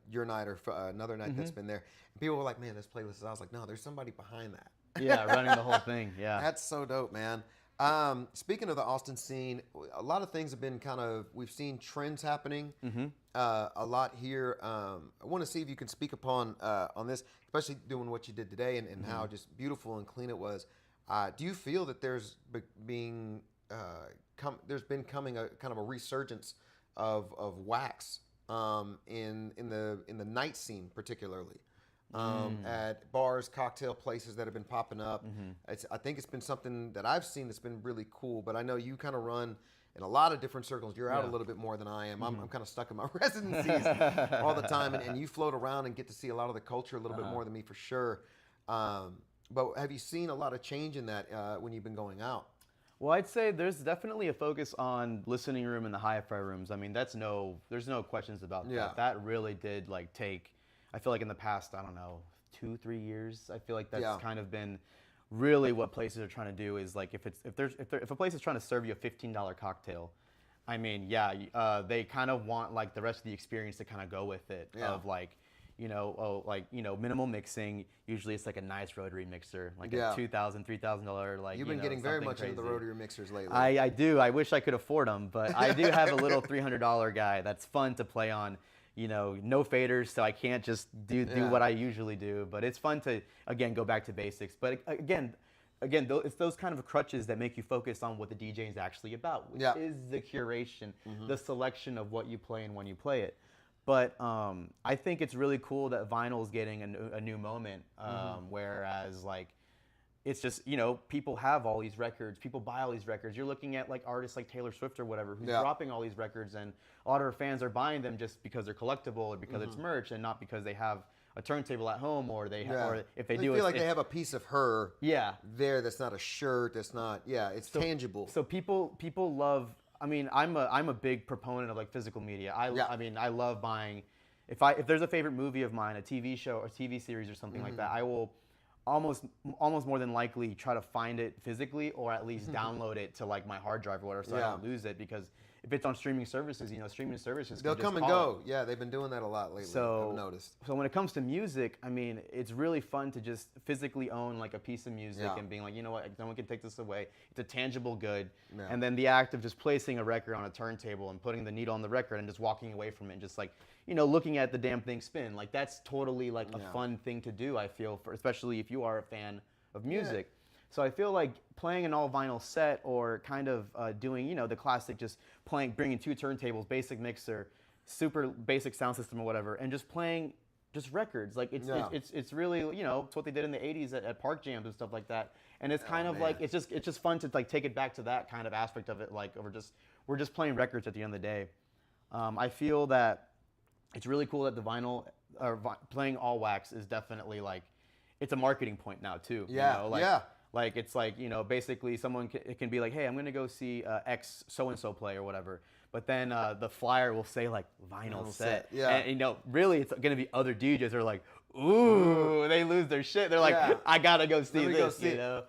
your night or another night that's been there. And people were like, man, this playlist is. I was like, no, there's somebody behind that. Yeah, running the whole thing. Yeah. That's so dope, man. Speaking of the Austin scene, a lot of things have been we've seen trends happening a lot here. I want to see if you can speak upon on this, especially doing what you did today and how just beautiful and clean it was. Do you feel that there's being there's been coming a kind of a resurgence of wax in the night scene particularly. At bars, cocktail places that have been popping up. I think it's been something that I've seen that's been really cool, but I know you kind of run in a lot of different circles. You're out a little bit more than I am. I'm kind of stuck in my residencies all the time, and you float around and get to see a lot of the culture a little bit more than me for sure. But have you seen a lot of change in that when you've been going out? Well, I'd say there's definitely a focus on listening room and the hi-fi rooms. I mean, there's no questions about that. That really did like take, I feel like in the past, I don't know, 2-3 years, I feel like that's kind of been really what places are trying to do is like if a place is trying to serve you a $15 cocktail, I mean, they kind of want like the rest of the experience to kind of go with it of like, minimal mixing. Usually it's like a nice rotary mixer, like a $2,000, $3,000. Like you've been getting very much into the rotary mixers lately. I do. I wish I could afford them, but I do have a little $300 guy that's fun to play on. No faders, so I can't just do what I usually do. But it's fun to again go back to basics. But again, it's those kind of crutches that make you focus on what the DJ is actually about, which is the curation, the selection of what you play and when you play it. But I think it's really cool that vinyl is getting a new moment, whereas like it's just, people have all these records, people buy all these records. You're looking at like artists like Taylor Swift or whatever who's dropping all these records, and a lot of her fans are buying them just because they're collectible or because it's merch, and not because they have a turntable at home or or if they do. Feel like they have a piece of her there that's not a shirt, that's not it's tangible. So people love. I mean, I'm a big proponent of like physical media. I mean, I love buying. If there's a favorite movie of mine, a TV show or TV series or something like that, I will almost more than likely try to find it physically or at least download it to like my hard drive or whatever, so I don't lose it, because if it's on streaming services, streaming services they'll come and go. Yeah, they've been doing that a lot lately. I've noticed. So when it comes to music, I mean, it's really fun to just physically own like a piece of music and being like, you know what, no one can take this away. It's a tangible good. Yeah. And then the act of just placing a record on a turntable and putting the needle on the record and just walking away from it and just like, looking at the damn thing spin. Like that's totally like a fun thing to do, I feel, especially if you are a fan of music. Yeah. So I feel like playing an all vinyl set or kind of doing, the classic, just bringing 2 turntables, basic mixer, super basic sound system or whatever, and just playing just records. Like it's really, it's what they did in the 80s at park jams and stuff like that. And it's kind of like, it's just fun to like take it back to that kind of aspect of it. Like we're just playing records at the end of the day. I feel that it's really cool that the vinyl or playing all wax is definitely like, it's a marketing point now too. Like it's like, basically someone it can be like, hey, I'm going to go see X so-and-so play or whatever. But then the flyer will say like vinyl set. Yeah. And really it's going to be other DJs that are like, ooh, they lose their shit. They're like, I got to go see this.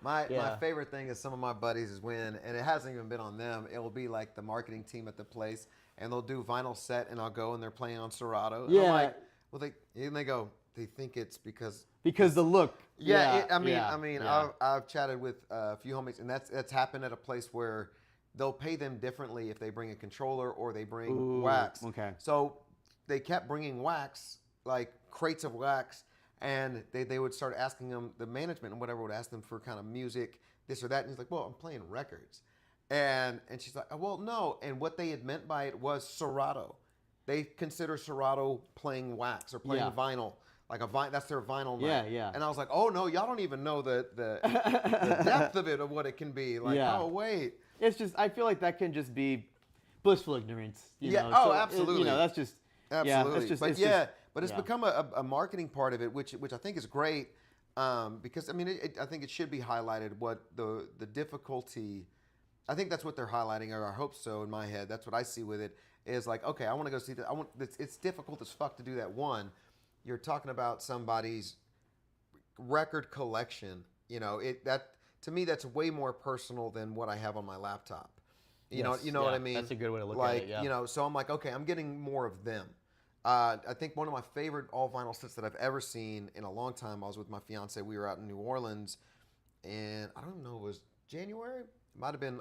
My favorite thing is some of my buddies is when, and it hasn't even been on them, it will be like the marketing team at the place, and they'll do vinyl set, and I'll go and they're playing on Serato. And I'm like, well, they go, they think it's because the look. I've chatted with a few homies, and that's happened at a place where they'll pay them differently if they bring a controller or they bring wax. Okay. So they kept bringing wax, like crates of wax, and they would start asking them, the management and whatever would ask them for kind of music, this or that, and he's like, well, I'm playing records. And she's like, well, no. And what they had meant by it was Serato. They consider Serato playing wax or playing vinyl. Like that's their vinyl night. Yeah. And I was like, oh no, y'all don't even know the depth of it, of what it can be. Like, oh wait. It's just, I feel like that can just be blissful ignorance. Absolutely. That's just absolutely. But it's become a marketing part of it, which I think is great, because I mean, I think it should be highlighted what the difficulty. I think that's what they're highlighting, or I hope so in my head. That's what I see with it. Is like, okay, I want to go see that. It's difficult as fuck to do that. One, you're talking about somebody's record collection. That to me, that's way more personal than what I have on my laptop. You know what I mean? That's a good way to look at it. Yeah. So I'm like, okay, I'm getting more of them. I think one of my favorite all vinyl sets that I've ever seen in a long time. I was with my fiance. We were out in New Orleans, and I don't know, it was January. It might have been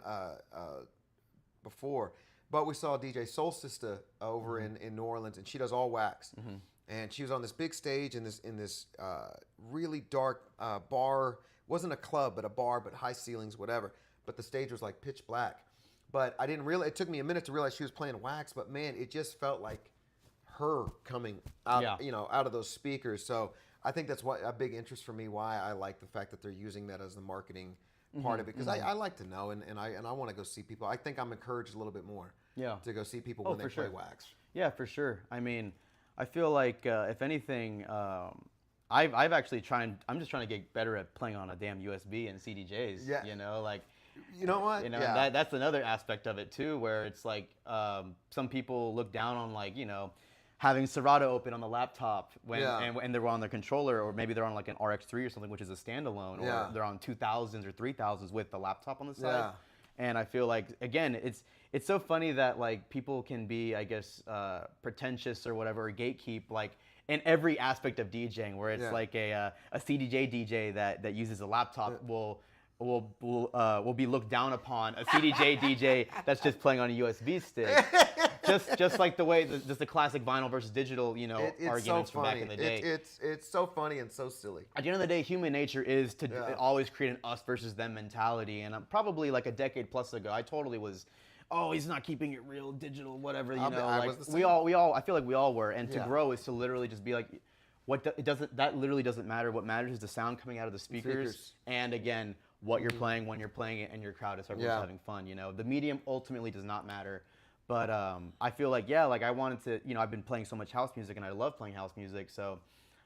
before. But we saw DJ Soul Sister over in New Orleans, and she does all wax. Mm-hmm. And she was on this big stage in this really dark bar. It wasn't a club, but a bar, but high ceilings, whatever. But the stage was like pitch black. but I didn't realize. It took me a minute to realize she was playing wax, but man, it just felt like her coming out, out of those speakers. So I think that's a big interest for me. Why I like the fact that they're using that as the marketing part of it, because I like to know, and I want to go see people. I think I'm encouraged a little bit more. To go see people when they play wax. Yeah, for sure. I mean, I feel like if anything, I've actually I'm just trying to get better at playing on a damn USB and CDJs. Yeah. You know, like. You know what? That's another aspect of it too, where it's like some people look down on like having Serato open on the laptop and they're on their controller, or maybe they're on like an RX3 or something, which is a standalone, or they're on 2000s or 3000s with the laptop on the side. Yeah. And I feel like, again, it's so funny that like people can be, I guess, pretentious or whatever, or gatekeep like in every aspect of DJing, where it's like a CDJ DJ that uses a laptop will be looked down upon a CDJ DJ that's just playing on a USB stick. just like the way the classic vinyl versus digital, arguments from back in the day. It's so funny and so silly. At the end of the day, human nature is to always create an us versus them mentality. And probably like a decade plus ago, I totally was, oh, he's not keeping it real, digital, whatever. We all, I feel like we all were. And to grow is to literally just be like, that literally doesn't matter. What matters is the sound coming out of the speakers. And again, what you're playing, when you're playing it, and your crowd is having fun. The medium ultimately does not matter. But I feel like, I wanted to, I've been playing so much house music, and I love playing house music. So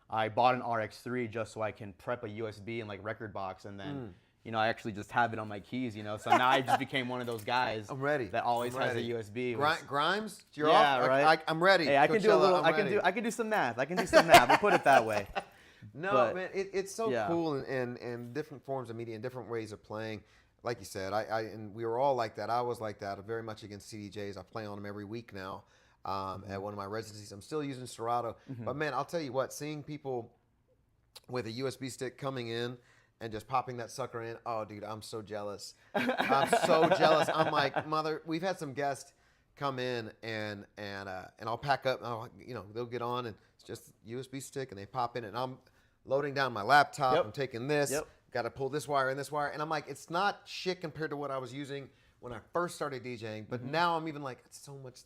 I bought an RX3 just so I can prep a USB and like record box, and then, I actually just have it on my keys, So now I just became one of those guys I'm ready. That always has a USB. Grimes, you're off? Right? I'm ready. Hey, I can do a little. I can do some math. We'll put it that way. No, man, it's so cool, and different forms of media and different ways of playing. Like you said, and we were all like that. I was like that, very much against CDJs. I play on them every week now at one of my residencies. I'm still using Serato. But, man, I'll tell you what, seeing people with a USB stick coming in and just popping that sucker in, oh, dude, I'm so jealous. I'm so jealous. I'm like, mother, we've had some guests come in and I'll pack up. They'll get on, and it's just USB stick, and they pop in, and I'm loading down my laptop. I'm taking this. Got to pull this wire and this wire. And I'm like, it's not shit compared to what I was using when I first started DJing. But now I'm even like, it's so much,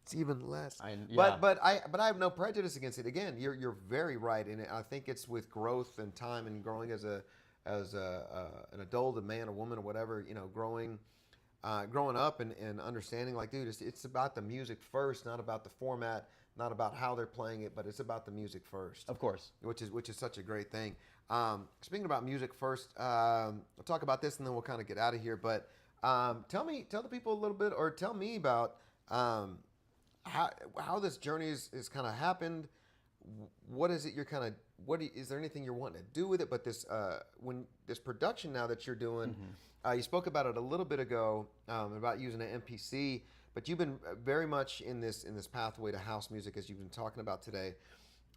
it's even less. But I have no prejudice against it. Again, you're very right in it. I think it's with growth and time and growing as an adult, a man, a woman, or whatever, growing up and understanding, like, dude, it's about the music first, not about the format, not about how they're playing it, but it's about the music first. Of course. Which is such a great thing. Speaking about music first, we'll talk about this and then we'll kind of get out of here. But tell the people a little bit, or tell me about how this journey is kind of happened. What is it you're kind of, is there anything you're wanting to do with it? But this production now that you're doing, you spoke about it a little bit ago about using an MPC. But you've been very much in this pathway to house music, as you've been talking about today,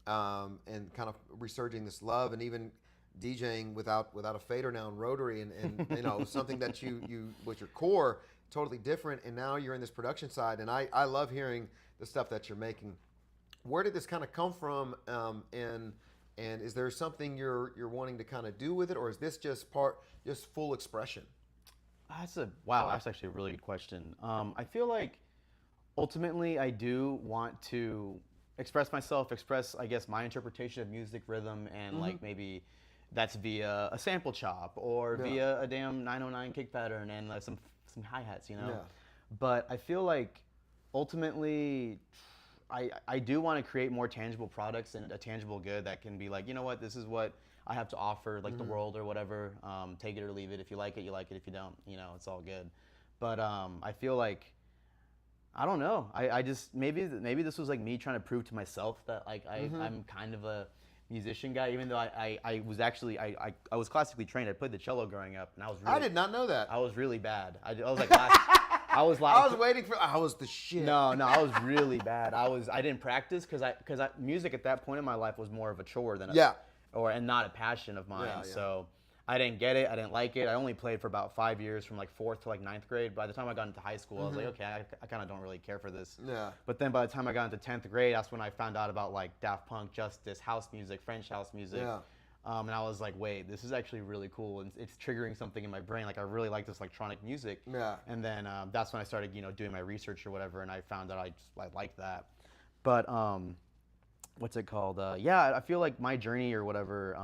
and kind of resurging this love, and even DJing without a fader now in rotary, and something that you with your core totally different, and now you're in this production side, and I love hearing the stuff that you're making. Where did this kind of come from, and is there something you're wanting to kind of do with it, or is this just full expression? That's actually a really good question. I feel like ultimately I do want to express myself, I guess, my interpretation of music, rhythm, and like maybe that's via a sample chop or via a damn 909 kick pattern and some hi-hats, But I feel like ultimately I do want to create more tangible products and a tangible good that can be like, this is what I have to offer, like the world or whatever. Take it or leave it. If you like it, you like it. If you don't, it's all good. But I feel like, I don't know. I just, maybe this was like me trying to prove to myself that like I'm kind of a musician guy, even though I was actually, I was classically trained. I played the cello growing up, and I did not know that. I was really bad. I was like I was waiting for. I was the shit. No, I was really bad. I didn't practice because music at that point in my life was more of a chore than and not a passion of mine. So I didn't get it. I didn't like it. I only played for about 5 years, from like 4th to like 9th grade. By the time I got into high school, I was like, okay, I kind of don't really care for this. Yeah. But then by the time I got into 10th grade, that's when I found out about like Daft Punk, Justice, house music, French house music. Yeah. And I was like, wait, this is actually really cool, and it's triggering something in my brain. Like I really like this electronic music. Yeah. And then that's when I started, doing my research or whatever, and I found that I liked that. But what's it called? Yeah, I feel like my journey or whatever.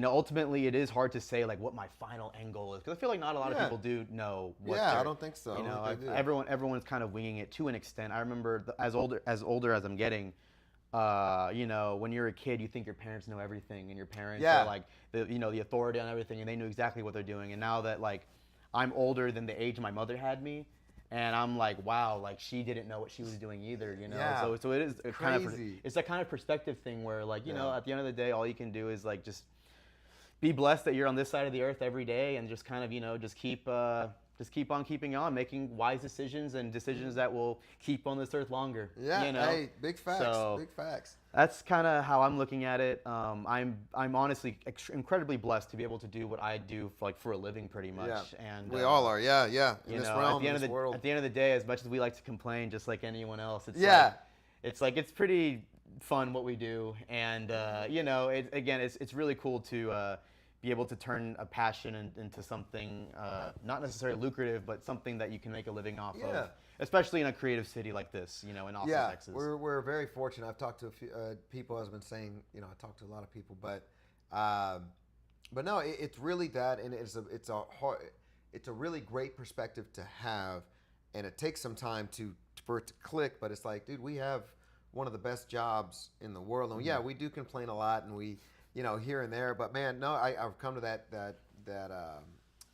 Ultimately, it is hard to say like what my final end goal is, because I feel like not a lot of people do know. What I don't think so. Everyone's kind of winging it to an extent. I remember as older as I'm getting. When you're a kid, you think your parents know everything, and your parents are like the authority on everything, and they knew exactly what they're doing. And now that like I'm older than the age my mother had me, and I'm like, wow, like she didn't know what she was doing either, Yeah. So it is Crazy. it's that kind of perspective thing where like at the end of the day, all you can do is like just be blessed that you're on this side of the earth every day, and just kind of just keep on keeping on, making wise decisions and decisions that will keep on this earth longer. Yeah, hey, big facts, big facts. That's kind of how I'm looking at it. I'm honestly incredibly blessed to be able to do what I do for a living, pretty much. Yeah. And we all are, yeah. In this realm, at the world. At the end of the day, as much as we like to complain, just like anyone else, it's pretty fun what we do, and it's really cool to be able to turn a passion into something not necessarily lucrative, but something that you can make a living off of, especially in a creative city like this, in Austin, Texas. We're very fortunate. I've talked to a few people, as I've been saying, I talked to a lot of people, but no, it's really that, and it's a really great perspective to have, and it takes some time for it to click, but it's like, dude, we have one of the best jobs in the world, and we do complain a lot, and we here and there, but man, no, I've come to that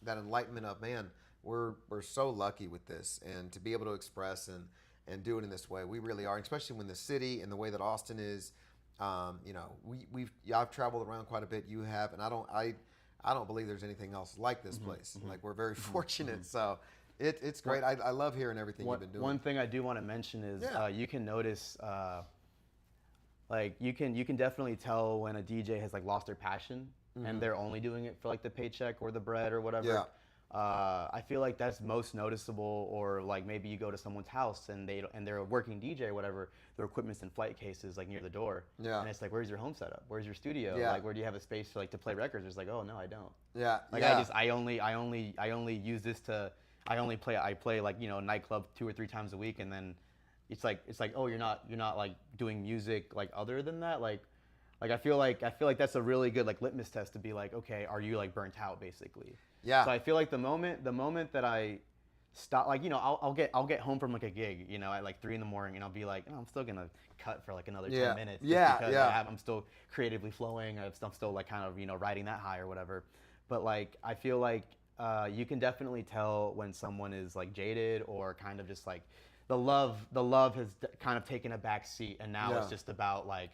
enlightenment of, man, we're so lucky with this, and to be able to express and do it in this way, we really are, especially when the city and the way that Austin is, I've traveled around quite a bit, you have, and I don't believe there's anything else like this place. Like, we're very fortunate, so it's great. I love hearing everything you've been doing. One thing I do want to mention is you can notice. Like you can definitely tell when a DJ has like lost their passion and they're only doing it for like the paycheck or the bread or whatever. Yeah. I feel like that's most noticeable, or like maybe you go to someone's house and they're a working DJ or whatever. Their equipment's in flight cases like near the door. Yeah. And it's like, where's your home setup? Where's your studio? Yeah. Like, where do you have a space to play records? It's like, oh no, I don't. Yeah. Like I only use this to I play like nightclub 2 or 3 times a week, and then it's like oh, you're not like doing music like other than that, like I feel like that's a really good like litmus test to be like, okay, are you like burnt out basically? Yeah. So I feel like the moment that I stop, like I'll get home from like a gig at like 3 in the morning, and I'll be like, oh, I'm still gonna cut for like another 10 minutes because I'm still creatively flowing. I'm still like kind of riding that high or whatever. But like I feel like you can definitely tell when someone is like jaded, or kind of just like the love has kind of taken a back seat, and now it's just about like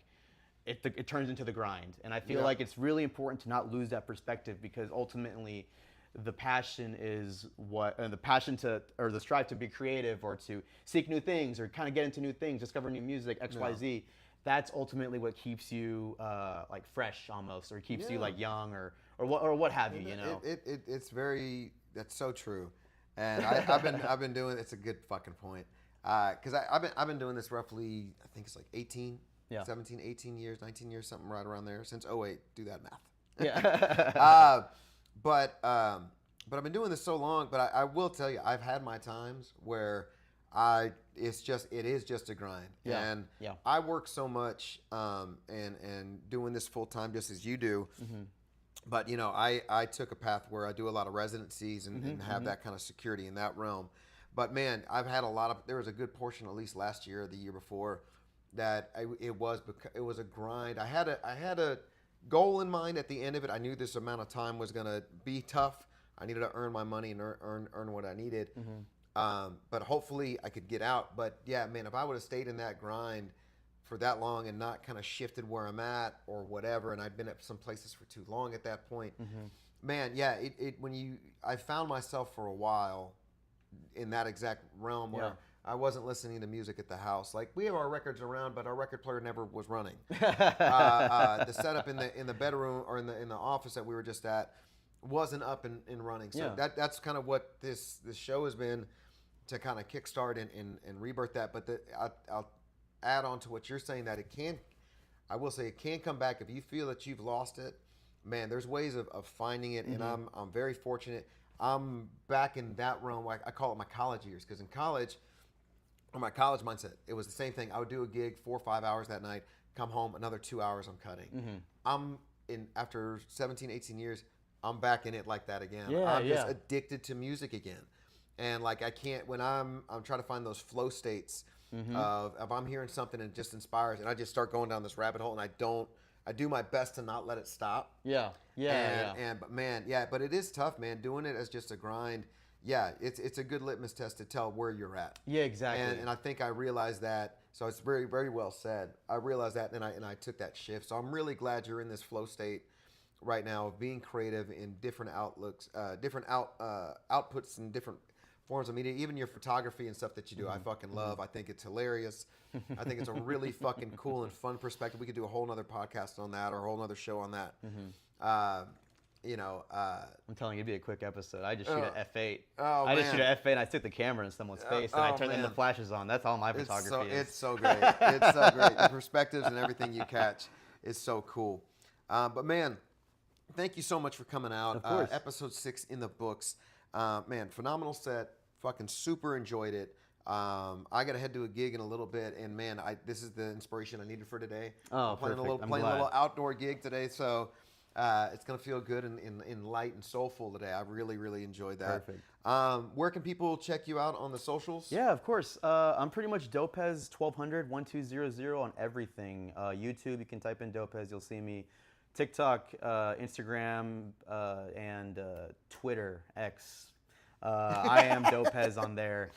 it turns into the grind. And I feel like it's really important to not lose that perspective, because ultimately the passion is the strive to be creative, or to seek new things, or kind of get into new things, discover new music, XYZ. That's ultimately what keeps you like fresh almost, or keeps you like young, or what have you, It's very, that's so true. And I've been doing, it's a good fucking point. Because I've been doing this roughly, I think it's like 17, 18 years, 19 years, something right around there, since 2008. Do that math. Yeah. But I've been doing this so long. But I will tell you, I've had my times where it is just a grind. Yeah. And yeah. I work so much, and doing this full time, just as you do. Mm-hmm. But I took a path where I do a lot of residencies and have that kind of security in that realm. But man, I've had there was a good portion, at least last year or the year before, that it was a grind. I had a goal in mind at the end of it. I knew this amount of time was gonna be tough. I needed to earn my money and earn what I needed. But hopefully I could get out. But yeah, man, if I would have stayed in that grind for that long and not kind of shifted where I'm at or whatever, and I'd been at some places for too long at that point, man, yeah, I found myself for a while in that exact realm where I wasn't listening to music at the house. Like, we have our records around, but our record player never was running. The setup in the bedroom or in the office that we were just at wasn't up and running. So that's kind of what this show has been, to kind of kickstart and rebirth that. But I'll add on to what you're saying, that it can I will say it can come back if you feel that you've lost it. Man, there's ways of finding it, and I'm very fortunate. I'm back in that realm. I call it my college years, because in college, or my college mindset, it was the same thing. I would do a gig 4 or 5 hours that night, come home, another 2 hours I'm cutting. After 17, 18 years, I'm back in it like that again. I'm just addicted to music again. And like I can't, when I'm trying to find those flow states of if I'm hearing something and it just inspires, and I just start going down this rabbit hole, and I do my best to not let it stop. But man, but it is tough, man. Doing it as just a grind. Yeah, it's a good litmus test to tell where you're at. Yeah, exactly. And I think I realized that. So it's very, very well said. I realized that, and I took that shift. So I'm really glad you're in this flow state right now of being creative in different outlooks, different outputs and different forms of media. Even your photography and stuff that you do, I fucking love. I think it's hilarious. I think it's a really fucking cool and fun perspective. We could do a whole nother podcast on that, or a whole nother show on that. I'm telling you, it'd be a quick episode. I just shoot at f8. Oh, I just shoot at f8 and I stick the camera in someone's face and I turn the flashes on. That's all my photography is. It's so great. It's so great. The perspectives and everything you catch is so cool. But man, thank you so much for coming out. Of course. Episode 6 in the books. Man, phenomenal set. Fucking super enjoyed it. I got to head to a gig in a little bit, and man, this is the inspiration I needed for today. Oh, playing perfect. a little outdoor gig today, so it's gonna feel good and light and soulful today. I really, really enjoyed that. Perfect. Where can people check you out on the socials? Yeah, of course. I'm pretty much Dopez 1200 on everything. YouTube, you can type in Dopez, you'll see me. TikTok, Instagram, and Twitter, X. I am Dopez on there.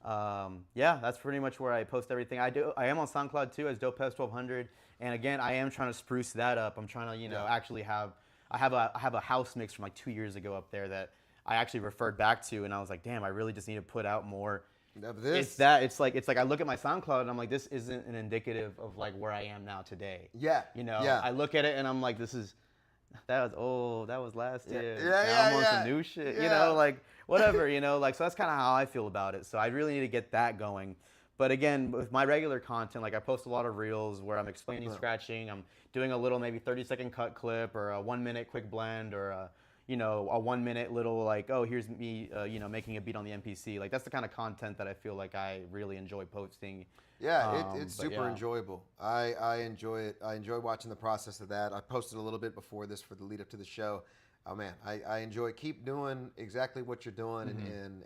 That's pretty much where I post everything. I am on SoundCloud too as Dopez 1200, and again, I am trying to spruce that up. I'm trying to, actually have I have a house mix from like 2 years ago up there that I actually referred back to, and I was like, damn, I really just need to put out more. It's like I look at my SoundCloud and I'm like, this isn't an indicative of like where I am now today. I look at it and I'm like, that was last year. Now I'm on some new shit. Like whatever, so that's kind of how I feel about it. So I really need to get that going. But again, with my regular content, like I post a lot of reels where I'm explaining scratching. I'm doing a little maybe 30-second cut clip, or a 1 minute quick blend, or a 1 minute little like, oh, here's me, making a beat on the MPC. Like that's the kind of content that I feel like I really enjoy posting. It's super enjoyable. I enjoy it. I enjoy watching the process of that. I posted a little bit before this for the lead up to the show. Oh man, I enjoy it. Keep doing exactly what you're doing and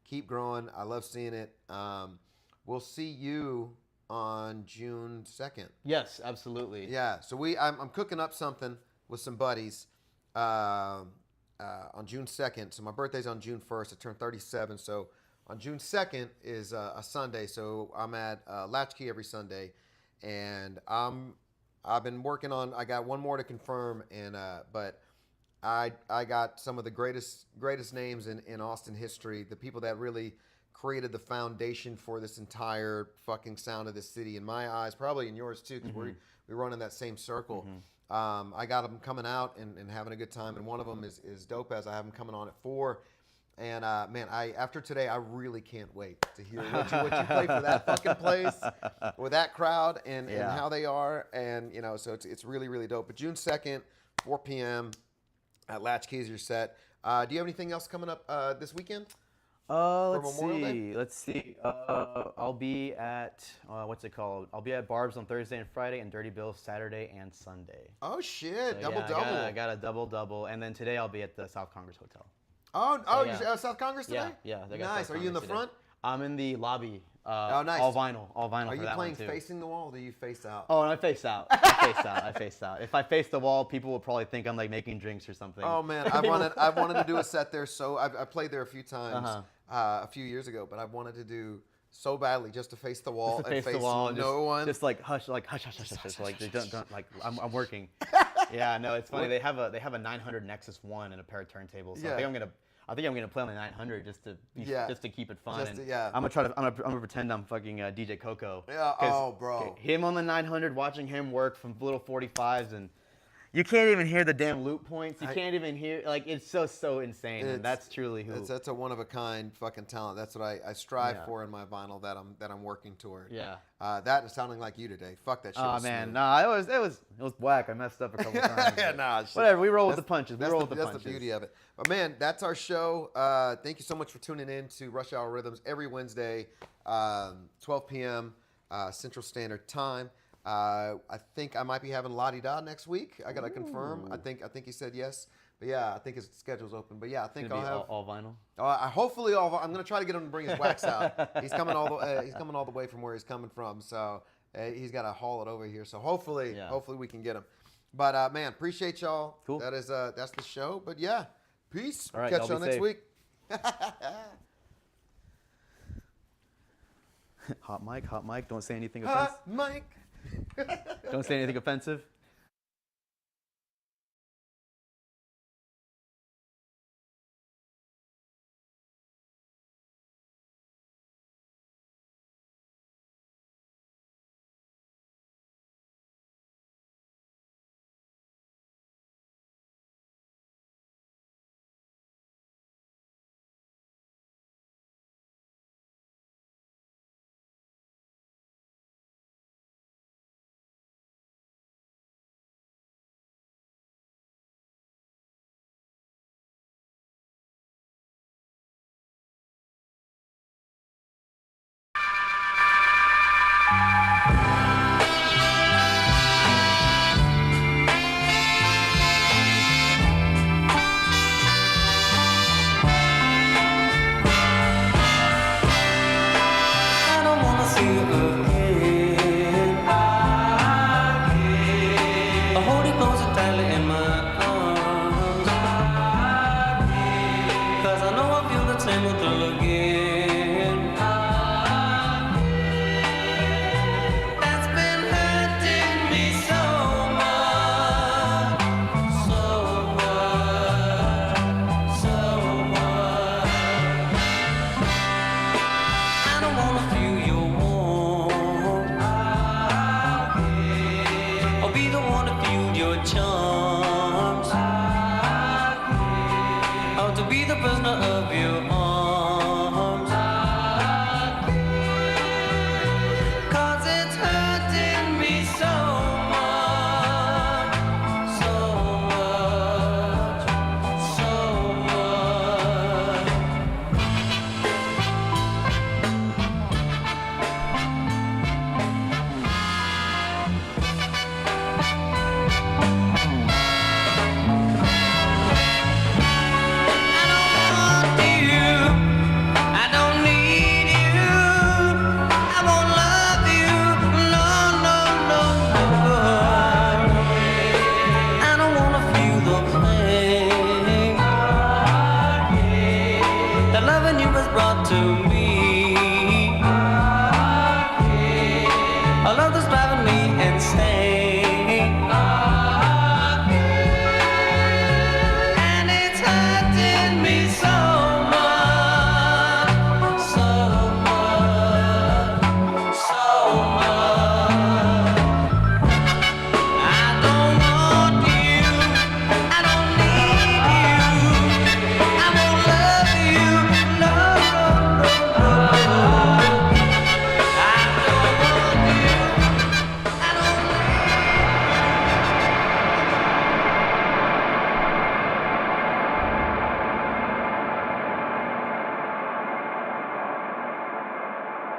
keep growing. I love seeing it. We'll see you on June 2nd. Yes, absolutely. Yeah. So I'm cooking up something with some buddies on June 2nd. So my birthday's on June 1st. I turned 37. So on June 2nd is a Sunday. So I'm at Latchkey every Sunday, and I've been working on. I got one more to confirm, and but I got some of the greatest names in Austin history. The people that really created the foundation for this entire fucking sound of this city. In my eyes, probably in yours too, because we run in that same circle. I got them coming out and having a good time, and one of them is Dopez. I have him coming on at 4. And man, after today, I really can't wait to hear what you play for that fucking place with that crowd and how they are, and so it's really, really dope. But June 2nd, 4 p.m. at Latchkey is your set. Do you have anything else coming up this weekend? Let's see. I'll be at what's it called? I'll be at Barb's on Thursday and Friday, and Dirty Bill's Saturday and Sunday. Oh shit! So, double. I got a double, and then today I'll be at the South Congress Hotel. You're South Congress today? Yeah. Nice. Are you in the front? I'm in the lobby. Nice. All vinyl. Are for you that playing one too. facing the wall, or do you face out? Oh, no, I face out. I face out. If I face the wall, people will probably think I'm like making drinks or something. Oh man, I wanted to do a set there. So I played there a few times a few years ago, but I wanted to do so badly just to face the wall and face no one. Just like hush. Like they don't like I'm working. Yeah, no, it's funny. They have a 900 Nexus 1 and a pair of turntables. So I think I'm gonna play on the 900 just to keep it fun. I'm gonna pretend I'm fucking DJ Coco. Yeah. Oh, bro. Him on the 900, watching him work from little 45s, and You can't even hear the damn loop points. You can't even hear, like, it's so insane. And that's truly who. That's a one-of-a-kind fucking talent. That's what I strive for in my vinyl that I'm working toward. Yeah. That is sounding like you today. Fuck that shit. Oh, man. Nah, it was whack. I messed up a couple times. Yeah, nah. Whatever. We roll with the punches. That's the beauty of it. But, man, that's our show. Thank you so much for tuning in to Rush Hour Rhythms every Wednesday, 12 p.m. Central Standard Time. I think I might be having La Di Da next week. I gotta confirm. I think he said yes. But yeah, I think his schedule's open. But yeah, I think I'll have all vinyl. Hopefully all. I'm gonna try to get him to bring his wax out. He's coming all the way from where he's coming from. So he's got to haul it over here. So hopefully we can get him. But man, appreciate y'all. Cool. That is that's the show. But yeah, peace. All right, catch y'all next safe. week. Hot mic. Don't say anything offensive. Hot mic. Don't say anything offensive.